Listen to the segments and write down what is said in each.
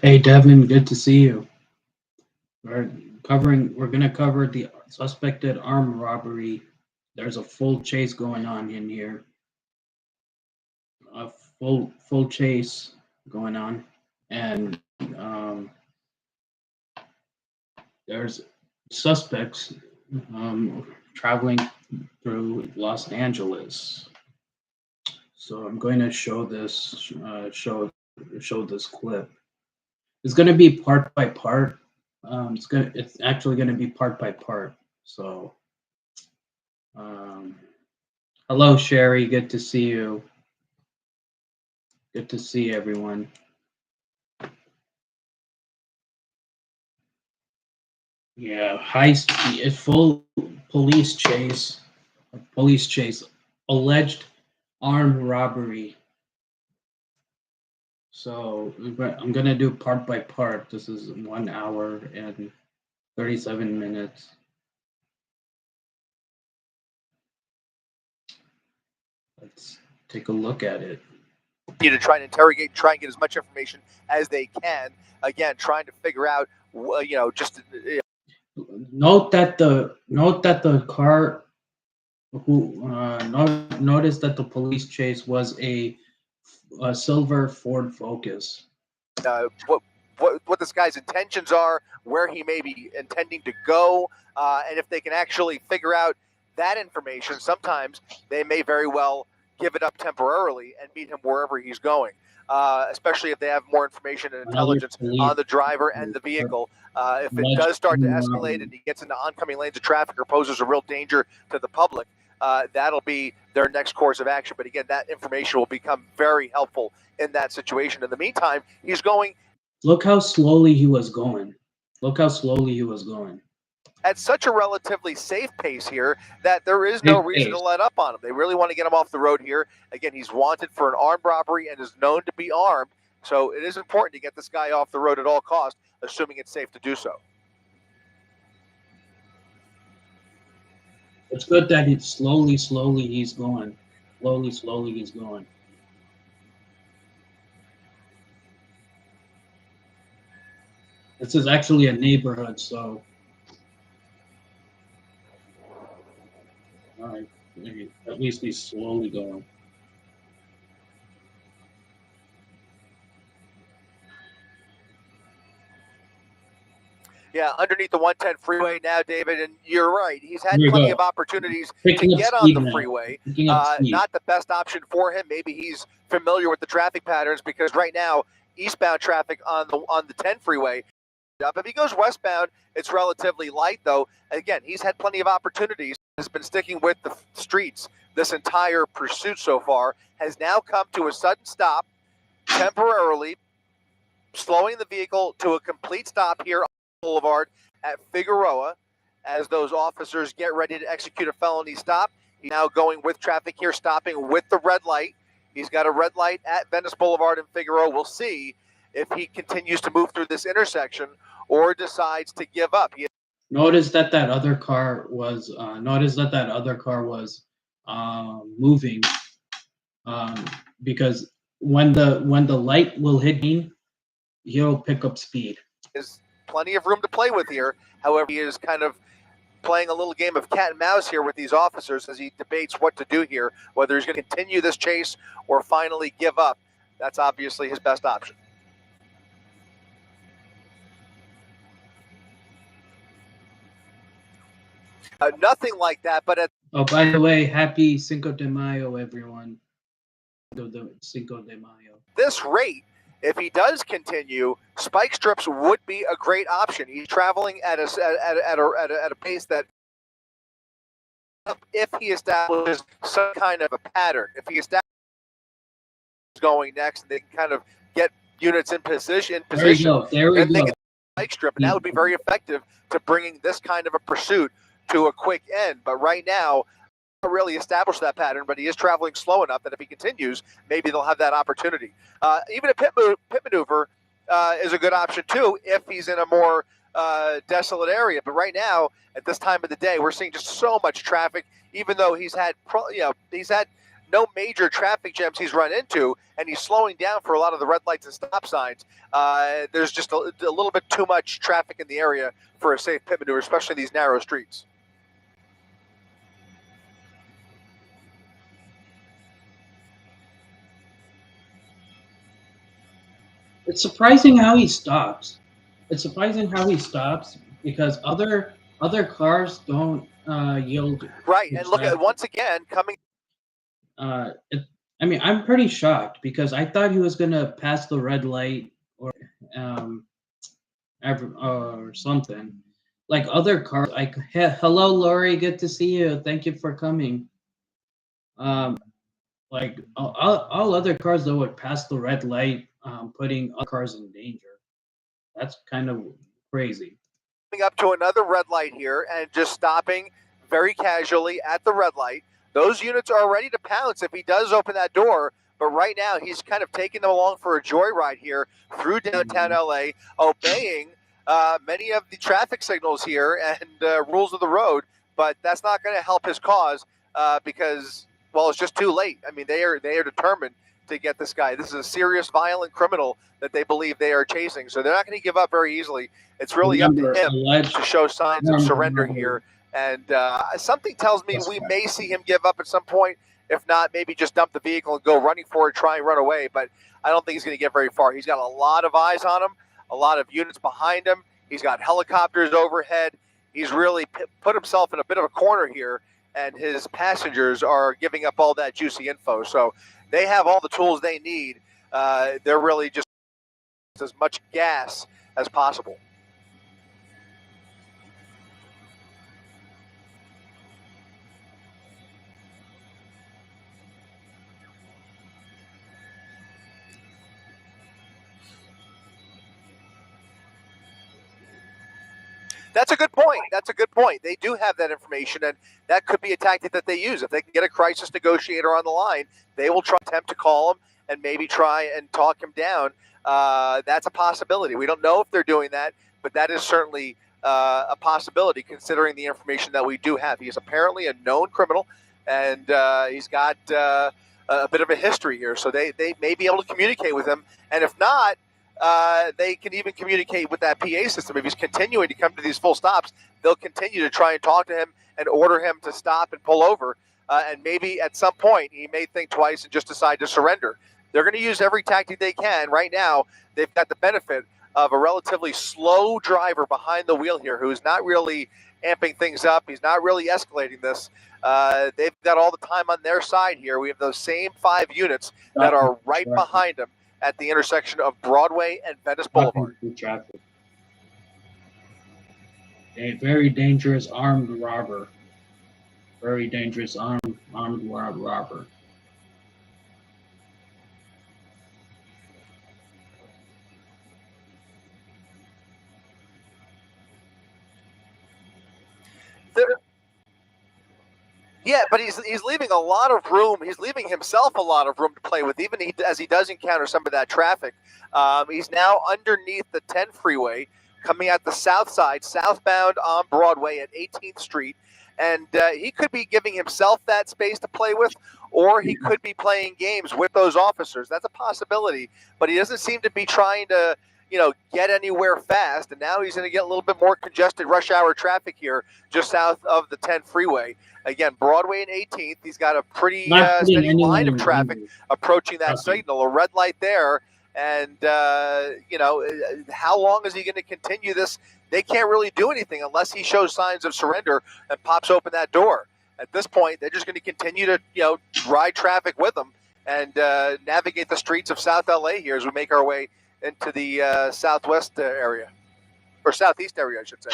Hey Devin, good to see you. We're gonna cover the suspected armed robbery. There's a full chase going on in here. A full chase going on, and there's suspects traveling through Los Angeles. So I'm going to show this show this clip. It's going to be part by part. It's actually going to be part by part. So, um, hello Sherry, good to see you. Good to see everyone. Yeah, high speed, full police chase, alleged armed robbery. So I'm gonna do part by part. This is 1 hour and 37 minutes. Let's take a look at it. To try and interrogate, try and get as much information as they can. Again, trying to figure out, just note that the car notice that the police chase was a silver Ford Focus. What this guy's intentions are, where he may be intending to go, and if they can actually figure out that information, sometimes they may very well give it up temporarily and meet him wherever he's going, especially if they have more information and intelligence on the driver and the vehicle. If it does start to escalate and he gets into oncoming lanes of traffic or poses a real danger to the public, that'll be their next course of action. But again, that information will become very helpful in that situation. In the meantime, he's going. Look how slowly he was going. Look how slowly he was going. At such a relatively safe pace here that there is no reason to let up on him. They really want to get him off the road here. Again, he's wanted for an armed robbery and is known to be armed. So it is important to get this guy off the road at all costs, assuming it's safe to do so. It's good that he's slowly he's going. Slowly he's going. This is actually a neighborhood, so all right. At least he's slowly going. Yeah, underneath the 110 freeway now, David, and you're right. He's had plenty of opportunities to get on the freeway. Not the best option for him. Maybe he's familiar with the traffic patterns because right now, eastbound traffic on the 10 freeway. If he goes westbound, it's relatively light, though. Again, he's had plenty of opportunities. Has been sticking with the streets this entire pursuit so far. Has now come to a sudden stop, temporarily slowing the vehicle to a complete stop here on Boulevard at Figueroa as those officers get ready to execute a felony stop. He's now going with traffic here, stopping with the red light. He's got a red light at Venice Boulevard in Figueroa. We'll see if he continues to move through this intersection or decides to give up. Notice that other car was moving because when the light will hit him, he'll pick up speed. There's plenty of room to play with here. However, he is kind of playing a little game of cat and mouse here with these officers as he debates what to do here, whether he's going to continue this chase or finally give up. That's obviously his best option. Nothing like that, but by the way, happy Cinco de Mayo, everyone. Cinco de Mayo. This rate, if he does continue, spike strips would be a great option. He's traveling at a pace that, if he establishes some kind of a pattern, if he establishes going next, and they can kind of get units in position. There we go. They get spike strip, and that would be very effective to bringing this kind of a pursuit to a quick end. But right now, not really established that pattern, but he is traveling slow enough that if he continues, maybe they'll have that opportunity. Even a pit maneuver is a good option too if he's in a more desolate area. But right now, at this time of the day, we're seeing just so much traffic. Even though he's had no major traffic jams he's run into, and he's slowing down for a lot of the red lights and stop signs. There's just a little bit too much traffic in the area for a safe pit maneuver, especially in these narrow streets. It's surprising how he stops. Because other cars don't yield. Right, and look at once again coming. I mean, I'm pretty shocked because I thought he was gonna pass the red light or something. Like other cars, like hello, Lori, good to see you. Thank you for coming. Like all other cars that would pass the red light, putting other cars in danger. That's kind of crazy. Coming up to another red light here and just stopping very casually at the red light. Those units are ready to pounce if he does open that door. But right now, he's kind of taking them along for a joyride here through downtown LA, obeying many of the traffic signals here and rules of the road. But that's not going to help his cause because, well, it's just too late. I mean, they are determined to get this guy. This is a serious, violent criminal that they believe they are chasing. So they're not going to give up very easily. It's really up to him to show signs of surrender here. And something tells me we may see him give up at some point. If not, maybe just dump the vehicle and go running for it, try and run away. But I don't think he's going to get very far. He's got a lot of eyes on him, a lot of units behind him. He's got helicopters overhead. He's really put himself in a bit of a corner here, and his passengers are giving up all that juicy info. So they have all the tools they need. They're really just as much gas as possible. That's a good point. They do have that information, and that could be a tactic that they use. If they can get a crisis negotiator on the line, they will attempt to call him and maybe try and talk him down. That's a possibility. We don't know if they're doing that, but that is certainly a possibility considering the information that we do have. He is apparently a known criminal, and he's got a bit of a history here. So they may be able to communicate with him, and if not, they can even communicate with that PA system. If he's continuing to come to these full stops, they'll continue to try and talk to him and order him to stop and pull over. And maybe at some point he may think twice and just decide to surrender. They're going to use every tactic they can. Right now, they've got the benefit of a relatively slow driver behind the wheel here who's not really amping things up. He's not really escalating this. They've got all the time on their side here. We have those same 5 units that are right behind him at the intersection of Broadway and Venice Boulevard. A very dangerous armed robber. Very dangerous armed robber. Yeah, but he's leaving a lot of room. He's leaving himself a lot of room to play with, even as he does encounter some of that traffic. He's now underneath the 10 freeway, coming out the south side, southbound on Broadway at 18th Street. And he could be giving himself that space to play with, or he could be playing games with those officers. That's a possibility. But he doesn't seem to be trying to, get anywhere fast. And now he's going to get a little bit more congested rush hour traffic here just south of the 10 freeway. Again, Broadway and 18th, he's got a pretty steady line of traffic approaching that signal, a red light there. And, how long is he going to continue this? They can't really do anything unless he shows signs of surrender and pops open that door. At this point, they're just going to continue to, ride traffic with him and navigate the streets of South LA here as we make our way into the southwest area, or southeast area, I should say.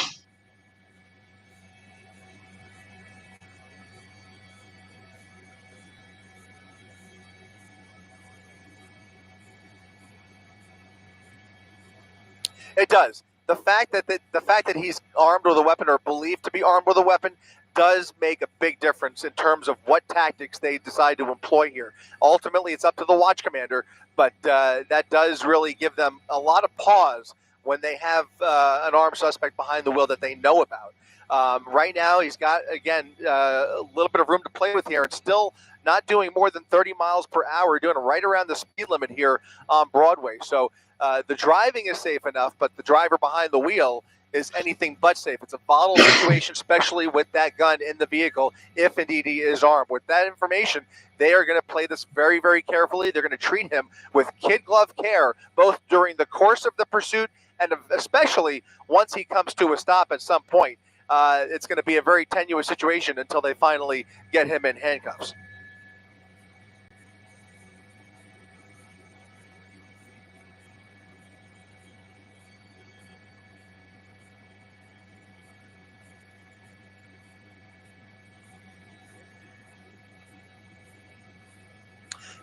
It does. The fact that he's armed with a weapon or believed to be armed with a weapon does make a big difference in terms of what tactics they decide to employ here. Ultimately, it's up to the watch commander, but that does really give them a lot of pause when they have an armed suspect behind the wheel that they know about. Right now, he's got, again, a little bit of room to play with here, and still not doing more than 30 miles per hour, doing right around the speed limit here on Broadway. So the driving is safe enough, but the driver behind the wheel is anything but safe. It's a volatile situation, especially with that gun in the vehicle, if indeed he is armed. With that information, they are going to play this very, very carefully. They're going to treat him with kid glove care, both during the course of the pursuit and especially once he comes to a stop at some point. It's going to be a very tenuous situation until they finally get him in handcuffs.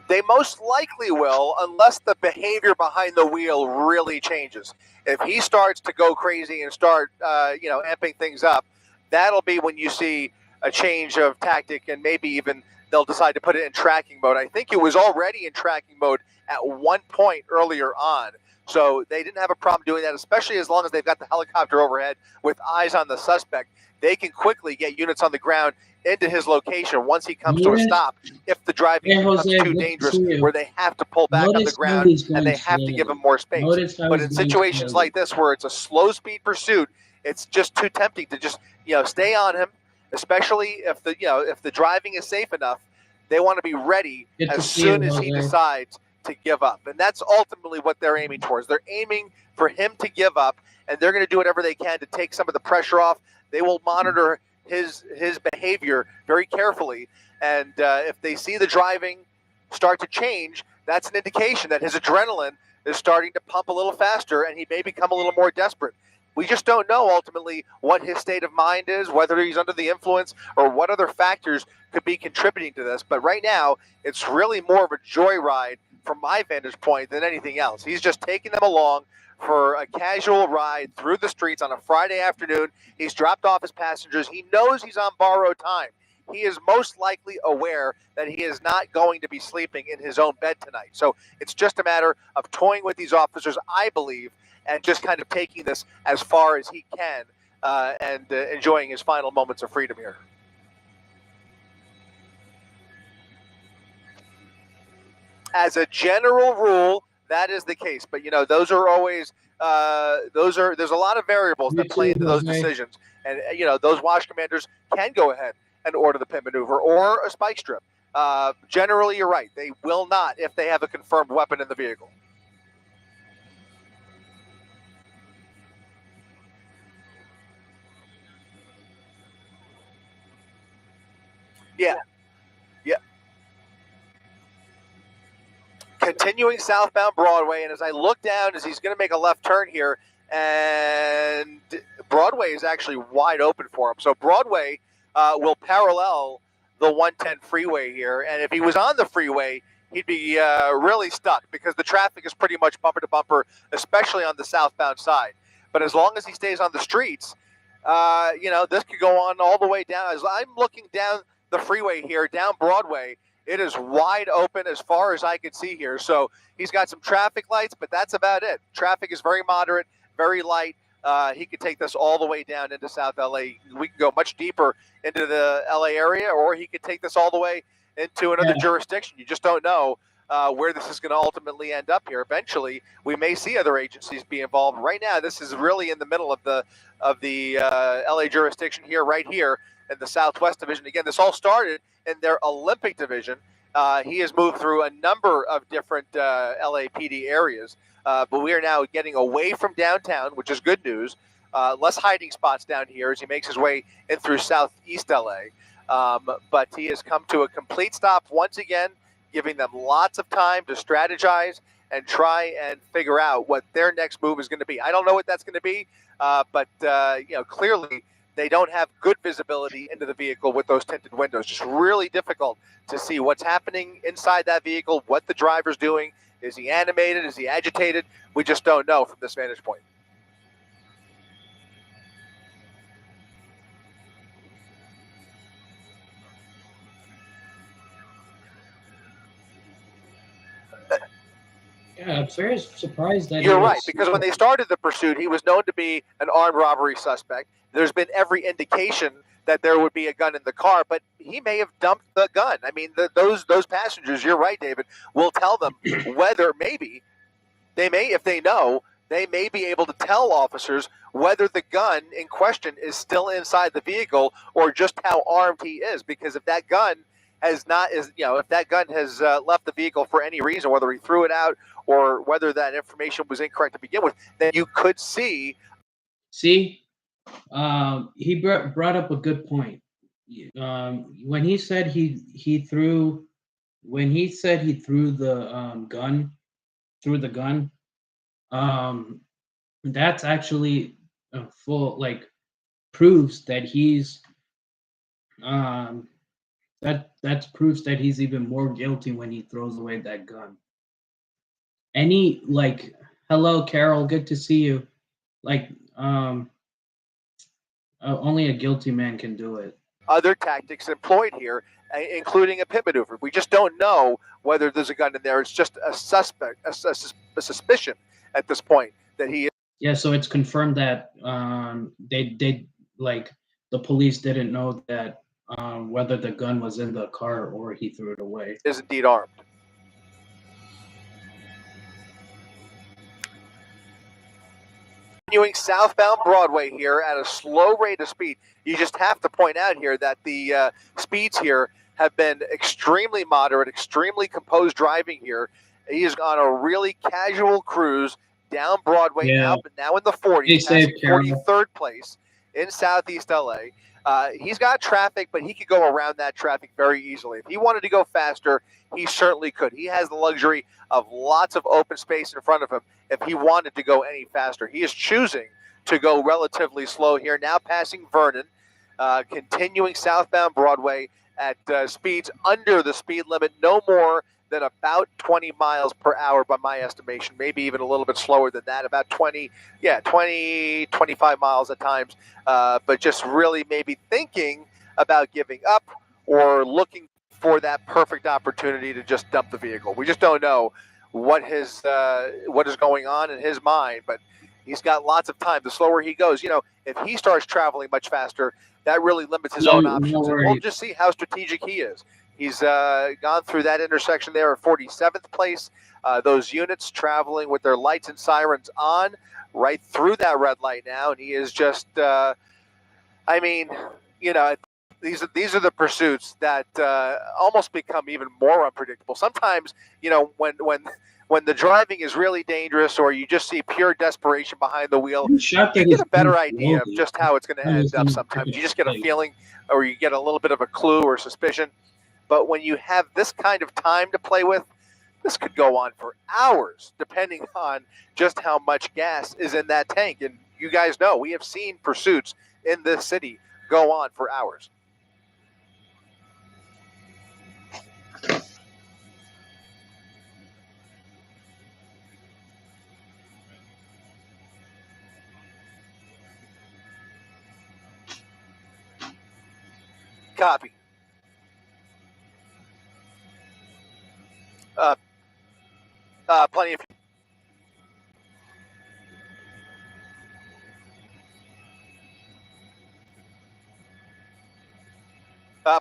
They most likely will, unless the behavior behind the wheel really changes. If he starts to go crazy and start, amping things up, that'll be when you see a change of tactic, and maybe even they'll decide to put it in tracking mode. I think it was already in tracking mode at one point earlier on. So they didn't have a problem doing that, especially as long as they've got the helicopter overhead with eyes on the suspect. They can quickly get units on the ground into his location once he comes to a stop, if the driving becomes too dangerous, where they have to pull back on the ground and they have to give him more space. But in situations like this, where it's a slow speed pursuit, it's just too tempting to just stay on him, especially if the driving is safe enough. They want to be ready as soon as he decides to give up, and that's ultimately what they're aiming towards. They're aiming for him to give up, and they're going to do whatever they can to take some of the pressure off. They will monitor his behavior very carefully, and if they see the driving start to change, that's an indication that his adrenaline is starting to pump a little faster, and he may become a little more desperate. We just don't know ultimately what his state of mind is, whether he's under the influence or what other factors could be contributing to this. But right now, it's really more of a joyride from my vantage point than anything else. He's just taking them along for a casual ride through the streets on a Friday afternoon. He's dropped off his passengers. He knows he's on borrowed time. He is most likely aware that he is not going to be sleeping in his own bed tonight. So it's just a matter of toying with these officers, I believe, and just kind of taking this as far as he can and enjoying his final moments of freedom here. As a general rule, that is the case, but those are always there's a lot of variables that play into those decisions, and those watch commanders can go ahead and order the pit maneuver or a spike strip. Generally, you're right; they will not if they have a confirmed weapon in the vehicle. Yeah. Continuing southbound Broadway, and as I look down, as he's going to make a left turn here, and Broadway is actually wide open for him. So Broadway will parallel the 110 freeway here, and if he was on the freeway, he'd be really stuck because the traffic is pretty much bumper to bumper, especially on the southbound side. But as long as he stays on the streets, this could go on all the way down. As I'm looking down the freeway here, down Broadway, it is wide open as far as I can see here. So he's got some traffic lights, but that's about it. Traffic is very moderate, very light. He could take this all the way down into South LA. We can go much deeper into the LA area, or he could take this all the way into another jurisdiction. You just don't know where this is going to ultimately end up here. Eventually, we may see other agencies be involved. Right now, this is really in the middle of the LA jurisdiction here, right here in the Southwest Division. Again, this all started in their Olympic Division. He has moved through a number of different LAPD areas, but we are now getting away from downtown, which is good news. Less hiding spots down here as he makes his way in through Southeast LA. But he has come to a complete stop once again, giving them lots of time to strategize and try and figure out what their next move is going to be. I don't know what that's going to be, but clearly they don't have good visibility into the vehicle with those tinted windows. Just really difficult to see what's happening inside that vehicle, what the driver's doing. Is he animated? Is he agitated? We just don't know from this vantage point. Yeah, I'm very surprised that you're right, because when they started the pursuit, he was known to be an armed robbery suspect. There's been every indication that there would be a gun in the car, but he may have dumped the gun. I mean, those passengers, you're right, David, will tell them whether maybe they may, if they know, they may be able to tell officers whether the gun in question is still inside the vehicle or just how armed he is. Because if that gun has not, if that gun has left the vehicle for any reason, whether he threw it out or whether that information was incorrect to begin with, then you could see. See, he brought up a good point. When he said he threw, when he said he threw the gun, that's actually a full proves that he's that's proves that he's even more guilty when he throws away that gun. Any hello Carol, good to see you. Only a guilty man can do it. Other tactics employed here, including a pit maneuver. We just don't know whether there's a gun in there. It's just a suspect, a suspicion at this point that he is. Yeah, so it's confirmed that they the police didn't know that whether the gun was in the car or he threw it away. Is indeed armed. Continuing southbound Broadway here at a slow rate of speed. You just have to point out here that the speeds here have been extremely moderate, extremely composed driving here. He is on a really casual cruise down Broadway now in the 40s, passing 43rd place in Southeast LA. He's got traffic, but he could go around that traffic very easily. If he wanted to go faster, he certainly could. He has the luxury of lots of open space in front of him if he wanted to go any faster. He is choosing to go relatively slow here, now passing Vernon, continuing southbound Broadway at speeds under the speed limit, no more than about 20 miles per hour by my estimation, maybe even a little bit slower than that, about 20, 25 miles at times, but just really maybe thinking about giving up or looking for that perfect opportunity to just dump the vehicle. We just don't know what is going on in his mind, but he's got lots of time. The slower he goes, if he starts traveling much faster, that really limits his own options. And we'll just see how strategic he is. He's gone through that intersection there at 47th place. Those units traveling with their lights and sirens on right through that red light now, and he is just, these are the pursuits that almost become even more unpredictable. Sometimes, when the driving is really dangerous, or you just see pure desperation behind the wheel, you get a better idea of just how it's going to end up. Sometimes you just get a feeling, or you get a little bit of a clue or suspicion. But when you have this kind of time to play with, this could go on for hours, depending on just how much gas is in that tank. And you guys know, we have seen pursuits in this city go on for hours. Copy. Plenty of.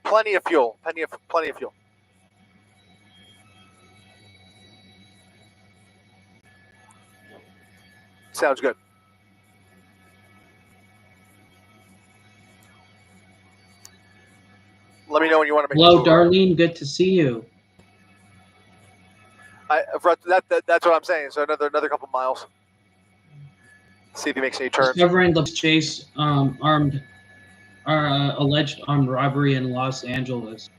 Plenty of fuel. Plenty of fuel. Sounds good. Let me know when you want to make. Hello, Darlene. Good to see you. That's what I'm saying. So another couple miles. See if he makes any turns. Discovering the chase alleged armed robbery in Los Angeles.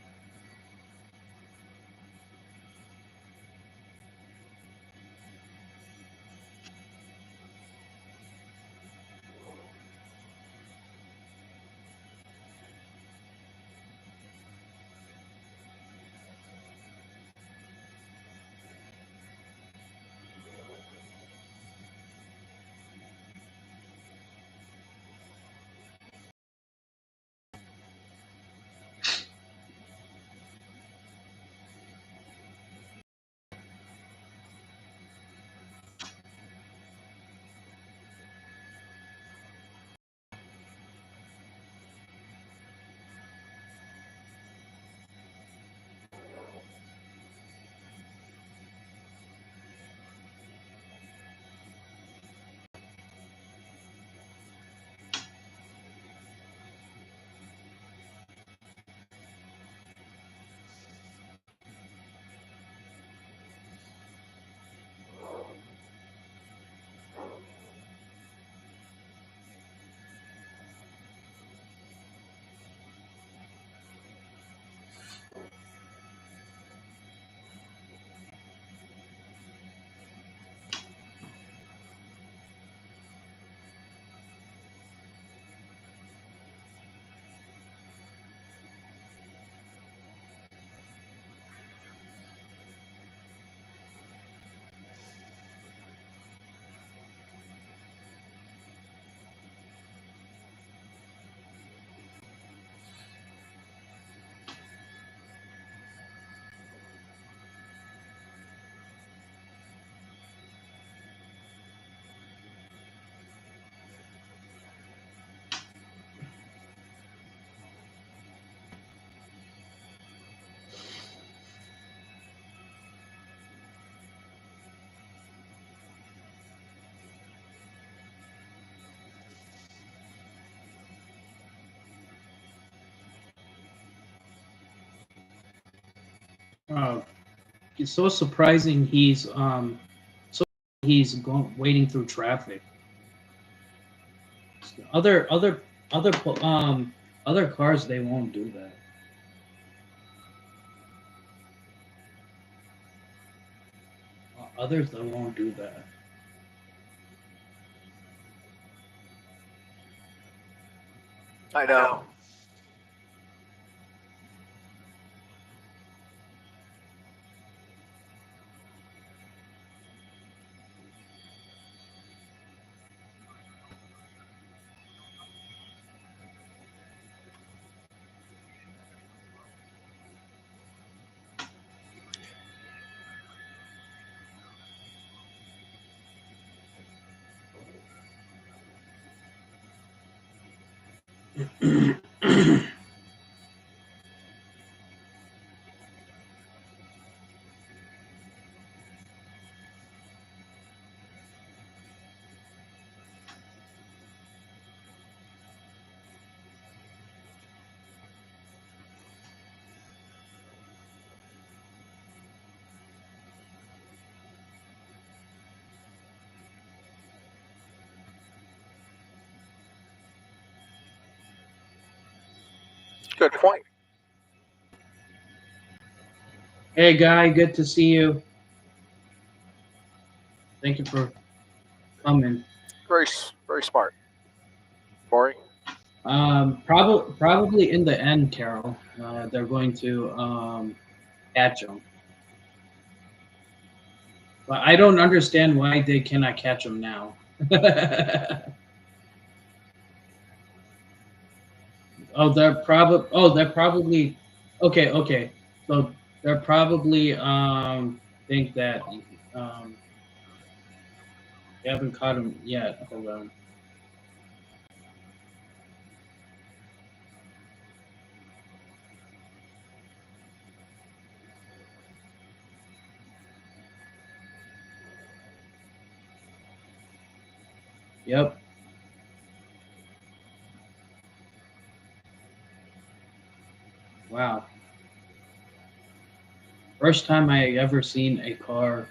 It's so surprising he's waiting through traffic. Other cars, they won't do that. Others, they won't do that. I know. Good point. Hey, Guy, good to see you. Thank you for coming. Very, very smart. Boring. Probably in the end, Carol, they're going to catch him. But I don't understand why they cannot catch him now. They're probably okay. So they're probably think that they haven't caught him yet. Hold on. Yep. Wow. First time I ever seen a car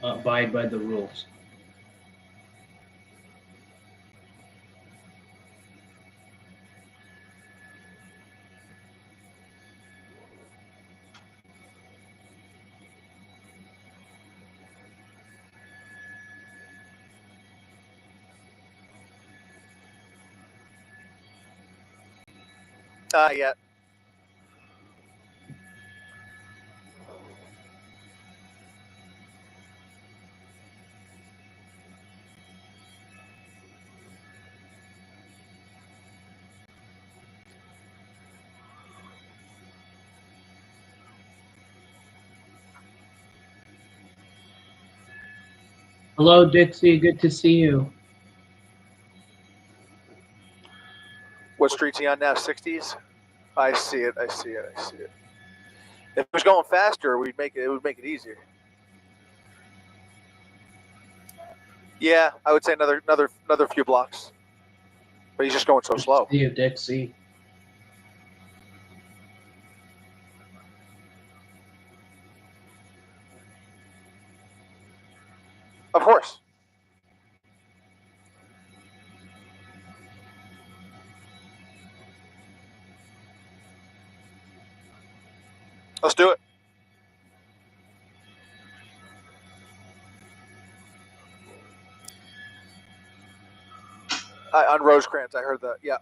abide by the rules. Not yet. Hello, Dixie. Good to see you. What street's he on now? 60s? I see it. If it was going faster, it would make it easier. Yeah, I would say another few blocks. But he's just going so slow. See you, Dixie. Of course. Let's do it. On Rosecrans, I heard that. Yeah.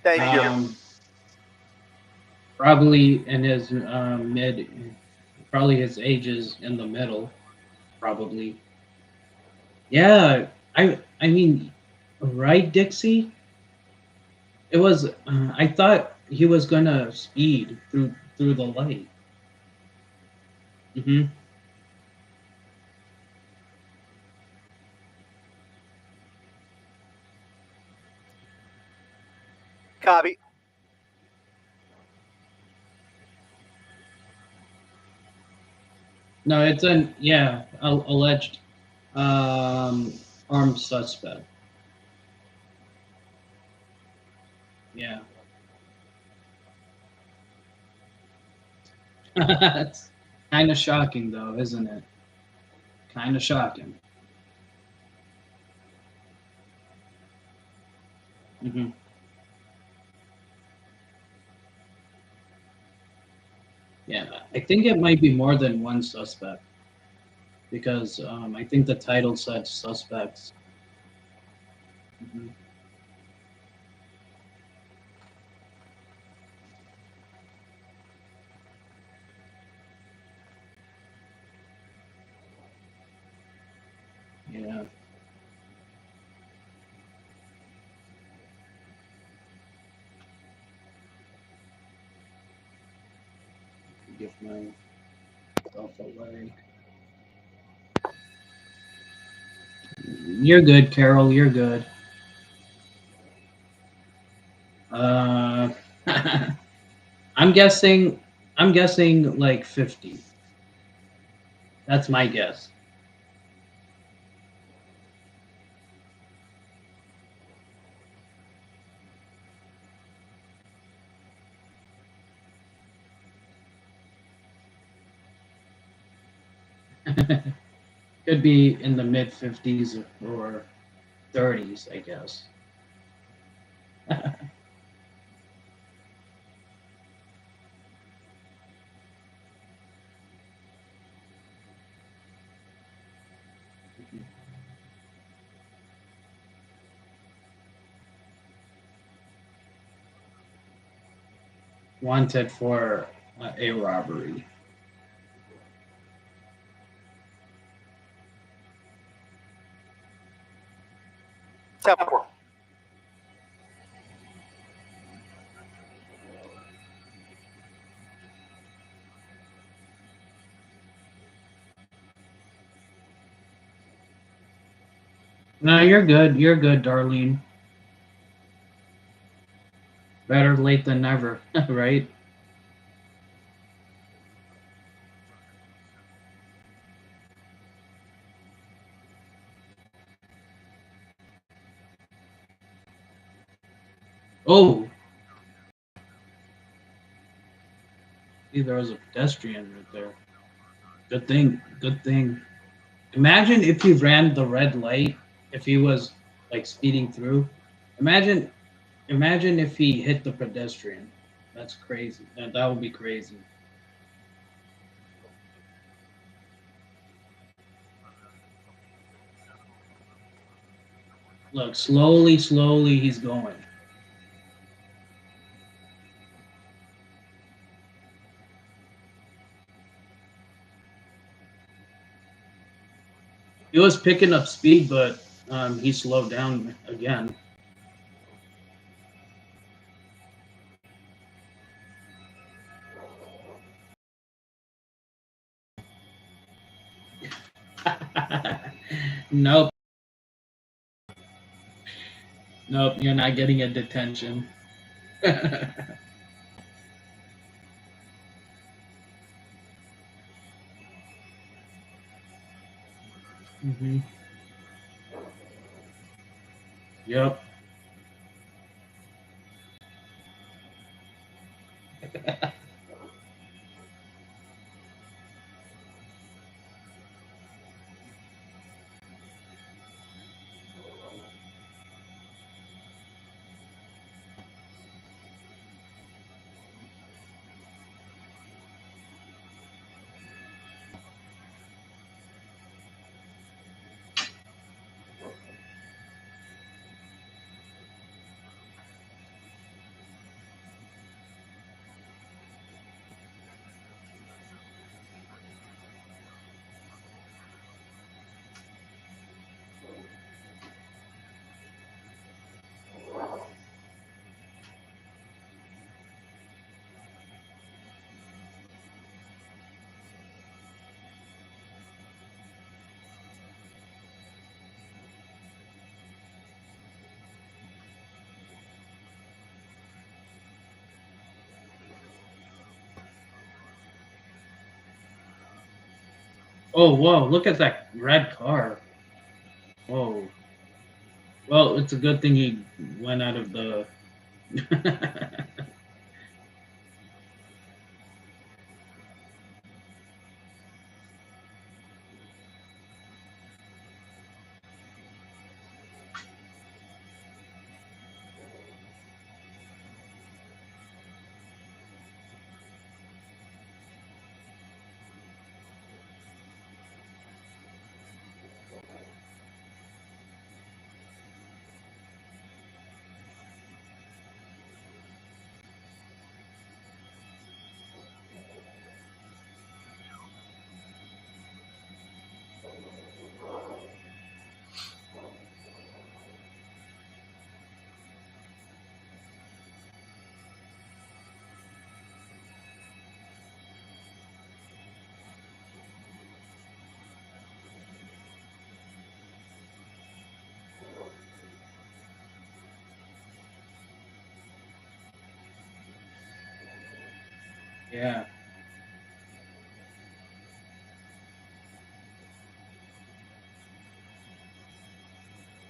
Thank you. Probably in his probably his age is in the middle, probably. Yeah, I mean, right, Dixie? It was. I thought he was gonna speed through the light. Mm-hmm. Copy. No, it's an alleged armed suspect. Yeah. It's kind of shocking, though, isn't it? Kind of shocking. Hmm. Yeah, I think it might be more than one suspect because I think the title said suspects. Hmm. Yeah. Give myself away. You're good, Carol. You're good. Uh, I'm guessing. I'm guessing like 50. That's my guess. Could be in the mid 50s or 30s, I guess. 'Wanted for a robbery. Temple. No, you're good. You're good, Darlene. Better late than never, right? Oh, see, there was a pedestrian right there. Good thing. Good thing. Imagine if he ran the red light, if he was like speeding through. Imagine, imagine if he hit the pedestrian. That's crazy. That would be crazy. Look, slowly, slowly, he's going. He was picking up speed, but he slowed down again. Nope. Nope, you're not getting a detention. Hmm. Yep. Oh, whoa, look at that red car. Whoa. Well, it's a good thing he went out of the... Yeah.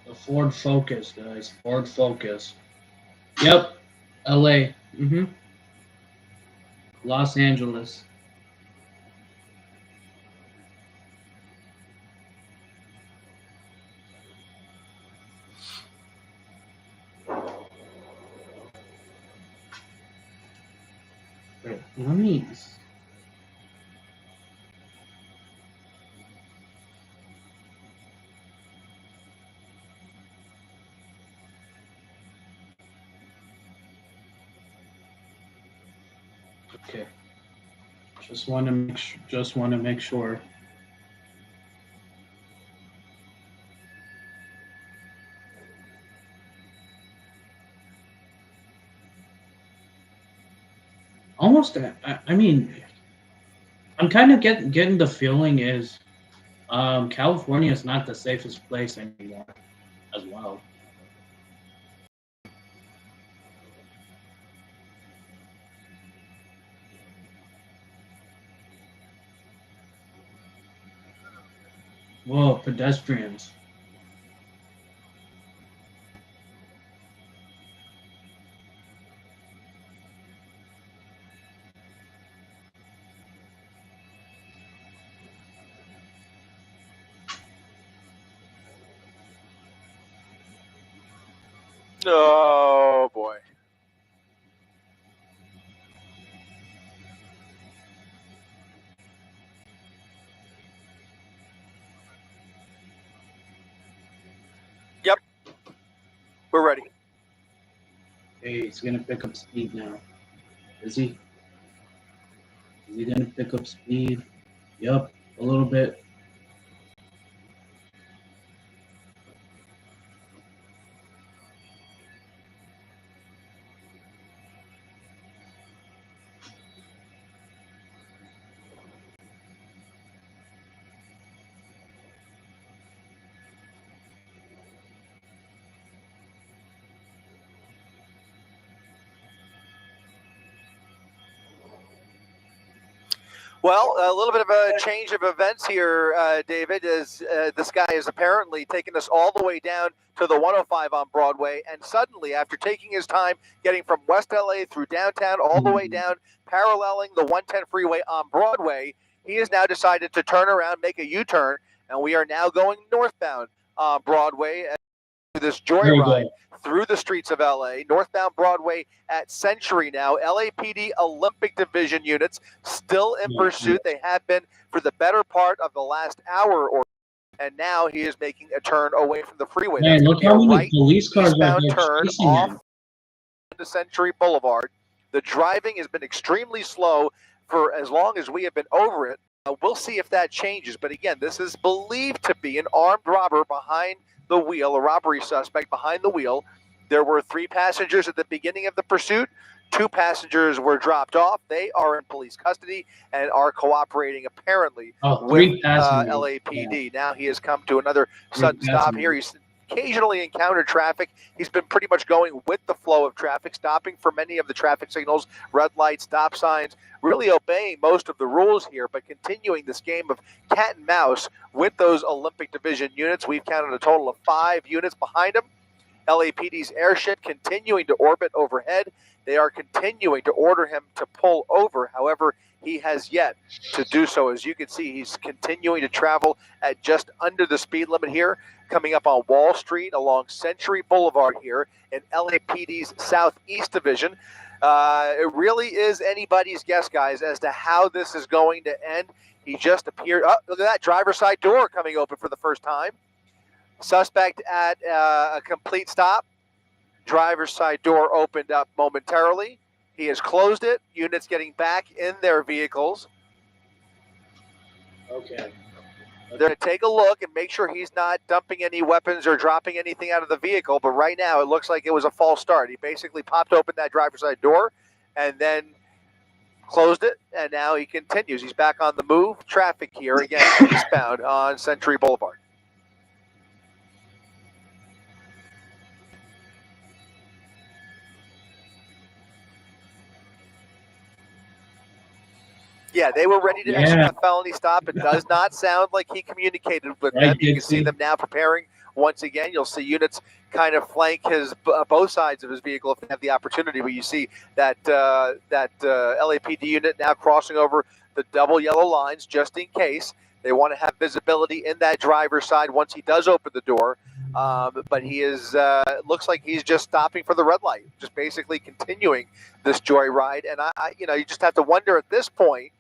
The Ford Focus, guys. Ford Focus. Yep. LA. Los Angeles. Wait, let me... Okay. Just want to make sure. Almost. I mean, I'm kind of getting the feeling is, California is not the safest place anymore, as well. Whoa, pedestrians. Oh boy. Yep. We're ready. Hey, he's gonna pick up speed now. Is he? Is he gonna pick up speed? Yep, a little bit. Well, a little bit of a change of events here, David, as this guy is apparently taking us all the way down to the 105 on Broadway. And suddenly, after taking his time getting from West LA through downtown all the way down, paralleling the 110 freeway on Broadway, he has now decided to turn around, make a U-turn, and we are now going northbound on Broadway. This joyride through the streets of LA, northbound Broadway at Century now. LAPD Olympic Division units still in pursuit. They have been for the better part of the last hour or so, and now he is making a turn away from the freeway. Man, look how many police cars are there turn chasing off him. To Century Boulevard. The driving has been extremely slow for as long as we have been over it. We'll see if that changes. But again, this is believed to be an armed robber behind the wheel, a robbery suspect behind the wheel. There were 3 passengers at the beginning of the pursuit. 2 passengers were dropped off. They are in police custody and are cooperating apparently with LAPD. Yeah. Now he has come to another sudden stop here. He's occasionally encountered traffic. He's been pretty much going with the flow of traffic, stopping for many of the traffic signals, red lights, stop signs, really obeying most of the rules here, but continuing this game of cat and mouse with those Olympic Division units. We've counted a total of 5 units behind him. LAPD's airship continuing to orbit overhead. They are continuing to order him to pull over. However, he has yet to do so. As you can see, he's continuing to travel at just under the speed limit here, coming up on Wall Street along Century Boulevard here in LAPD's Southeast Division. It really is anybody's guess, guys, as to how this is going to end. He just appeared. Oh, look at that driver's side door coming open for the first time. Suspect at a complete stop. Driver's side door opened up momentarily. He has closed it. Units getting back in their vehicles. Okay. They're going to take a look and make sure he's not dumping any weapons or dropping anything out of the vehicle. But right now, it looks like it was a false start. He basically popped open that driver's side door and then closed it. And now he continues. He's back on the move. Traffic here again, eastbound on Century Boulevard. Yeah, they were ready to execute a felony stop. It does not sound like he communicated with them. You can see them now preparing once again. You'll see units kind of flank his both sides of his vehicle if they have the opportunity. But you see that LAPD unit now crossing over the double yellow lines just in case. They want to have visibility in that driver's side once he does open the door. But he is looks like he's just stopping for the red light, just basically continuing this joyride. And you just have to wonder at this point.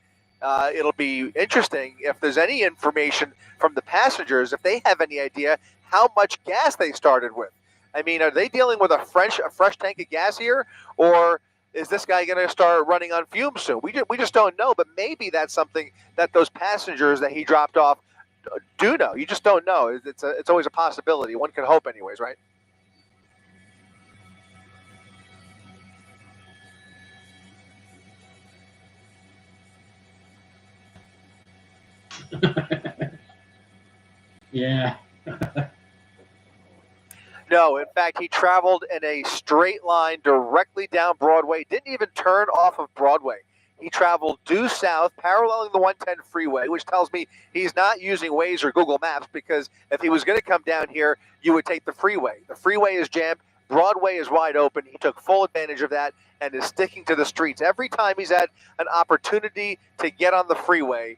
It'll be interesting if there's any information from the passengers, if they have any idea how much gas they started with. I mean, are they dealing with a fresh tank of gas here, or is this guy going to start running on fumes soon? We just don't know, but maybe that's something that those passengers that he dropped off do know. You just don't know. It's always a possibility. One can hope anyways, right? Yeah. No, in fact, he traveled in a straight line directly down Broadway, didn't even turn off of Broadway. He traveled due south, paralleling the 110 freeway, which tells me he's not using Waze or Google Maps, because if he was going to come down here, you would take the freeway. The freeway is jammed. Broadway is wide open. He took full advantage of that and is sticking to the streets. Every time he's had an opportunity to get on the freeway,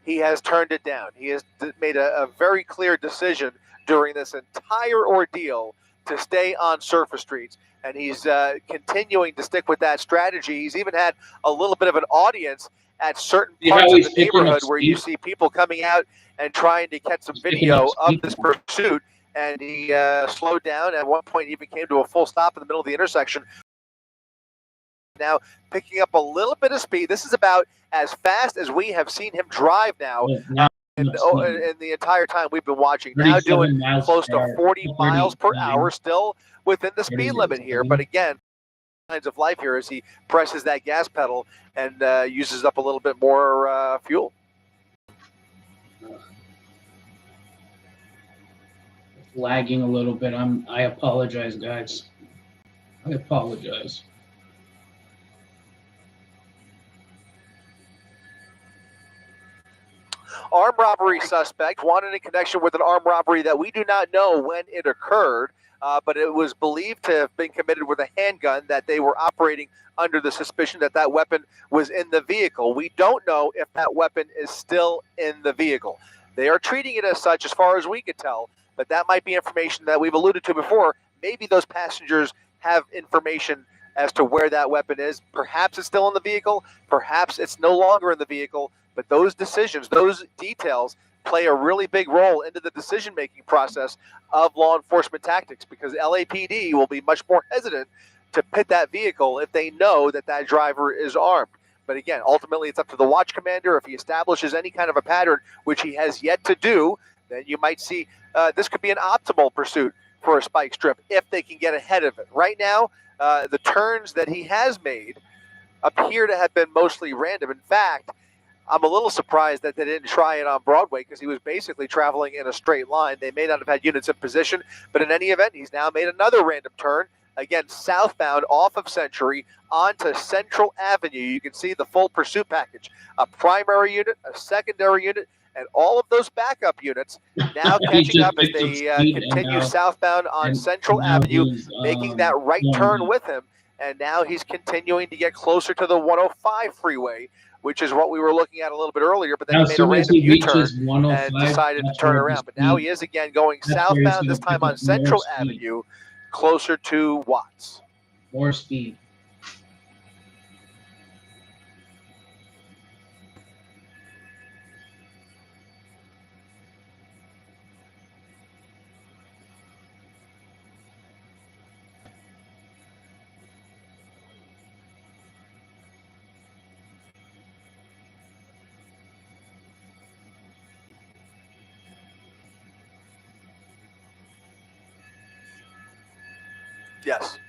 he has turned it down. He has made a very clear decision during this entire ordeal to stay on surface streets, and he's continuing to stick with that strategy. He's even had a little bit of an audience at certain parts of the neighborhood where you see people coming out and trying to catch some video of this pursuit, and he slowed down. At one point, he even came to a full stop in the middle of the intersection. Now picking up a little bit of speed. This is about as fast as we have seen him drive now in the entire time we've been watching. Now doing close to 40 miles per hour, still within the speed limit here. But again, signs of life here as he presses that gas pedal and uses up a little bit more fuel. Lagging a little bit. I apologize, guys. I apologize. Armed robbery suspect wanted in connection with an armed robbery that we do not know when it occurred, but it was believed to have been committed with a handgun, that they were operating under the suspicion that that weapon was in the vehicle. We don't know if that weapon is still in the vehicle. They are treating it as such as far as we could tell, but that might be information that we've alluded to before. Maybe those passengers have information as to where that weapon is. Perhaps it's still in the vehicle. Perhaps it's no longer in the vehicle. But those decisions, those details play a really big role into the decision-making process of law enforcement tactics, because LAPD will be much more hesitant to pit that vehicle if they know that that driver is armed. But again, ultimately, it's up to the watch commander. If he establishes any kind of a pattern, which he has yet to do, then you might see this could be an optimal pursuit for a spike strip if they can get ahead of it. Right now, the turns that he has made appear to have been mostly random. In fact, I'm a little surprised that they didn't try it on Broadway because he was basically traveling in a straight line. They may not have had units in position, but in any event, he's now made another random turn, again, southbound off of Century onto Central Avenue. You can see the full pursuit package, a primary unit, a secondary unit, and all of those backup units now catching up as they continue southbound on Central Avenue, making that right turn with him. And now he's continuing to get closer to the 105 freeway, which is what we were looking at a little bit earlier, but then he made a random U-turn and decided to turn around. But now he is again going southbound, this time on Central Avenue, closer to Watts. More speed. Yes.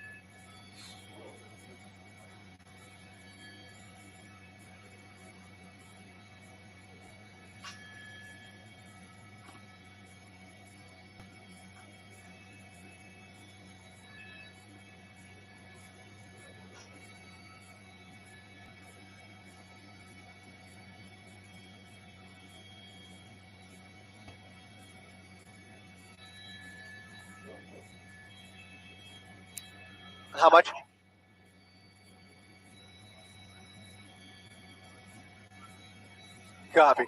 How much? Copy.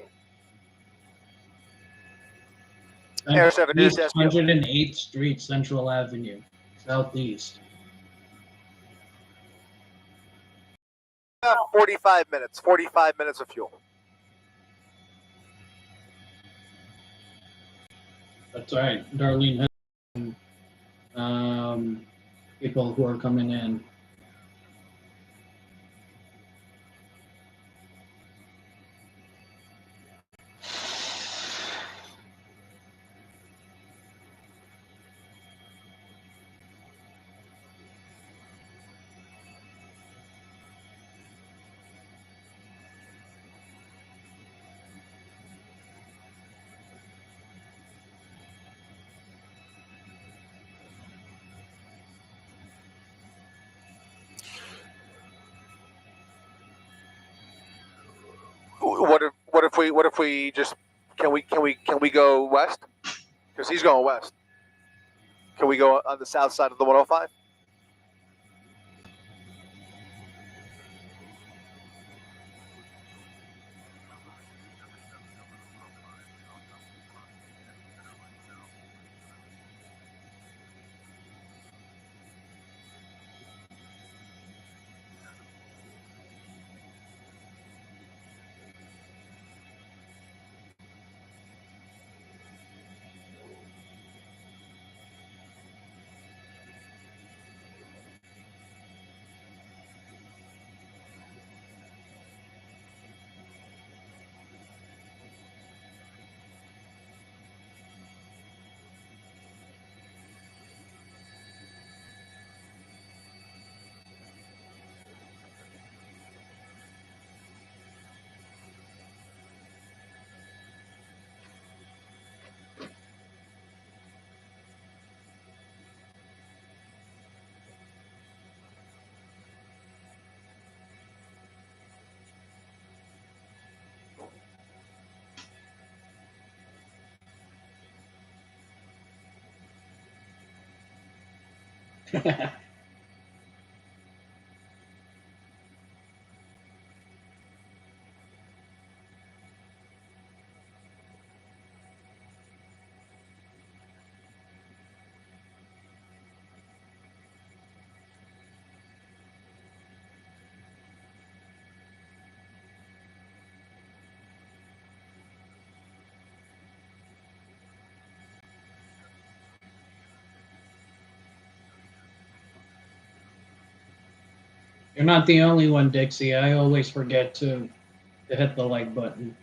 Air 7 News Desk. 108th Street, Central Avenue, southeast. 45 minutes. 45 minutes of fuel. That's right. Darlene has people who are coming in. What if we just can we go west? Because he's going west. Can we go on the south side of the 105? You're not the only one, Dixie. I always forget to hit the like button.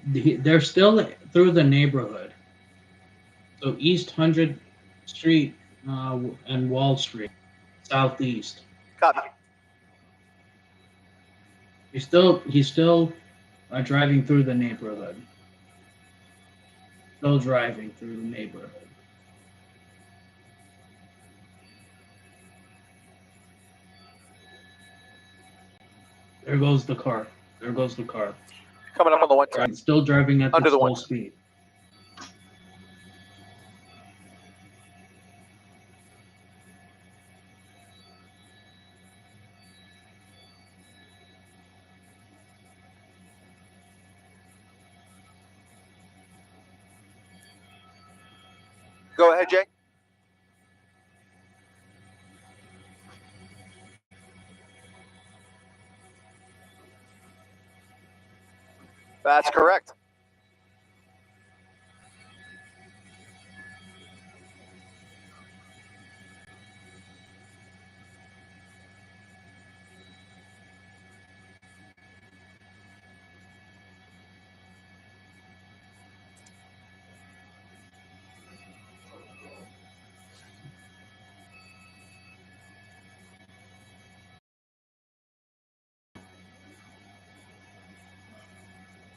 They're still through the neighborhood. So East 100th Street and Wall Street, Southeast. Copy. He's still driving through the neighborhood. Still driving through the neighborhood. There goes the car. There goes the car. Coming up on the 110. Still driving at under the full speed. Go ahead, Jay. That's correct.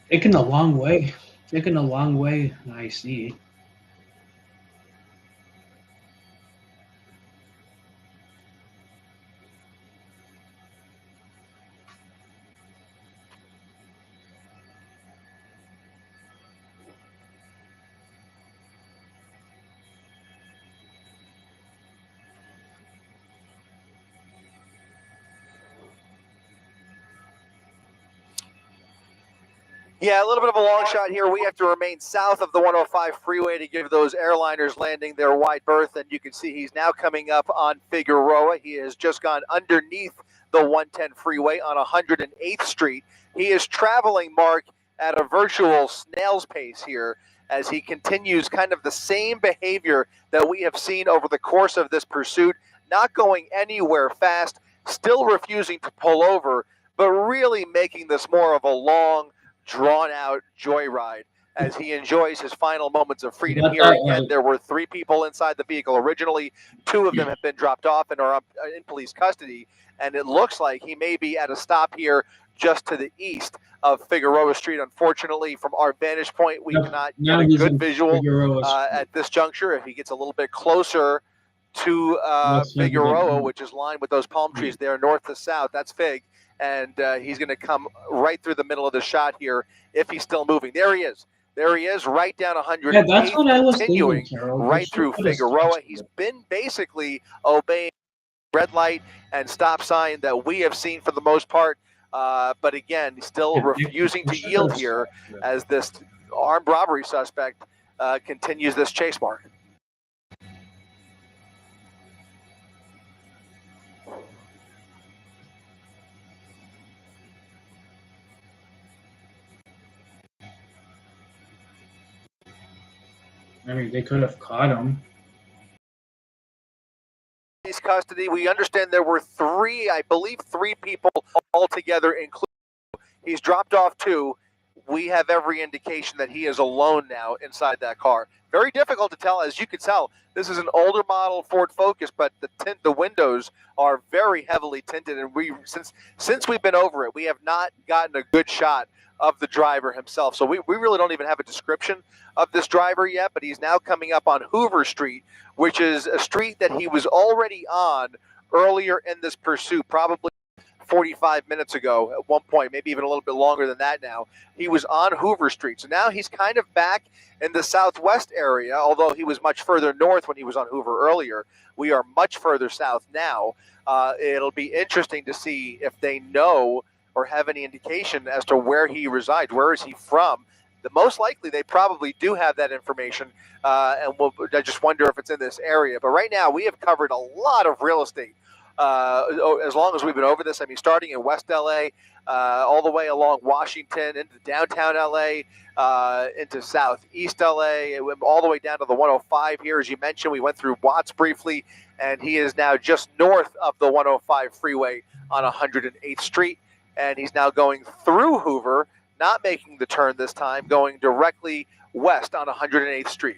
Taking a long way. I see. Yeah, a little bit of a long shot here. We have to remain south of the 105 freeway to give those airliners landing their wide berth. And you can see he's now coming up on Figueroa. He has just gone underneath the 110 freeway on 108th Street. He is traveling, Mark, at a virtual snail's pace here as he continues kind of the same behavior that we have seen over the course of this pursuit, not going anywhere fast, still refusing to pull over, but really making this more of a long, drawn-out joyride as he enjoys his final moments of freedom here. Again, there were 3 people inside the vehicle originally. 2 of them have been dropped off and are in police custody, and it looks like he may be at a stop here just to the east of Figueroa Street. Unfortunately, from our vantage point, we cannot get a good visual at this juncture. If he gets a little bit closer to Figueroa, which is lined with those palm trees there north to south, that's Fig. And he's going to come right through the middle of the shot here if he's still moving. There he is. There he is, right down 100. Yeah, that's what I was continuing thinking, Carol. right through Figueroa. He's been basically obeying red light and stop sign that we have seen for the most part. But again, still refusing to yield here as this armed robbery suspect continues this chase, Mark. I mean, they could have caught him. Custody. We understand there were 3, I believe 3 people altogether, including. He's dropped off 2. We have every indication that he is alone now inside that car. Very difficult to tell. As you can tell, this is an older model Ford Focus, but the windows are very heavily tinted, and since we've been over it, we have not gotten a good shot of the driver himself. So we really don't even have a description of this driver yet, but he's now coming up on Hoover Street, which is a street that he was already on earlier in this pursuit, probably 45 minutes ago at one point, maybe even a little bit longer than that now. He was on Hoover Street. So now he's kind of back in the southwest area, although he was much further north when he was on Hoover earlier. We are much further south now. It'll be interesting to see if they know or have any indication as to where he resides. Where is he from? The most likely they probably do have that information, and I just wonder if it's in this area. But right now we have covered a lot of real estate. As long as we've been over this, I mean, starting in West LA, all the way along Washington, into downtown LA, into Southeast LA, all the way down to the 105 here. As you mentioned, we went through Watts briefly, and he is now just north of the 105 freeway on 108th Street. And he's now going through Hoover, not making the turn this time, going directly west on 108th Street.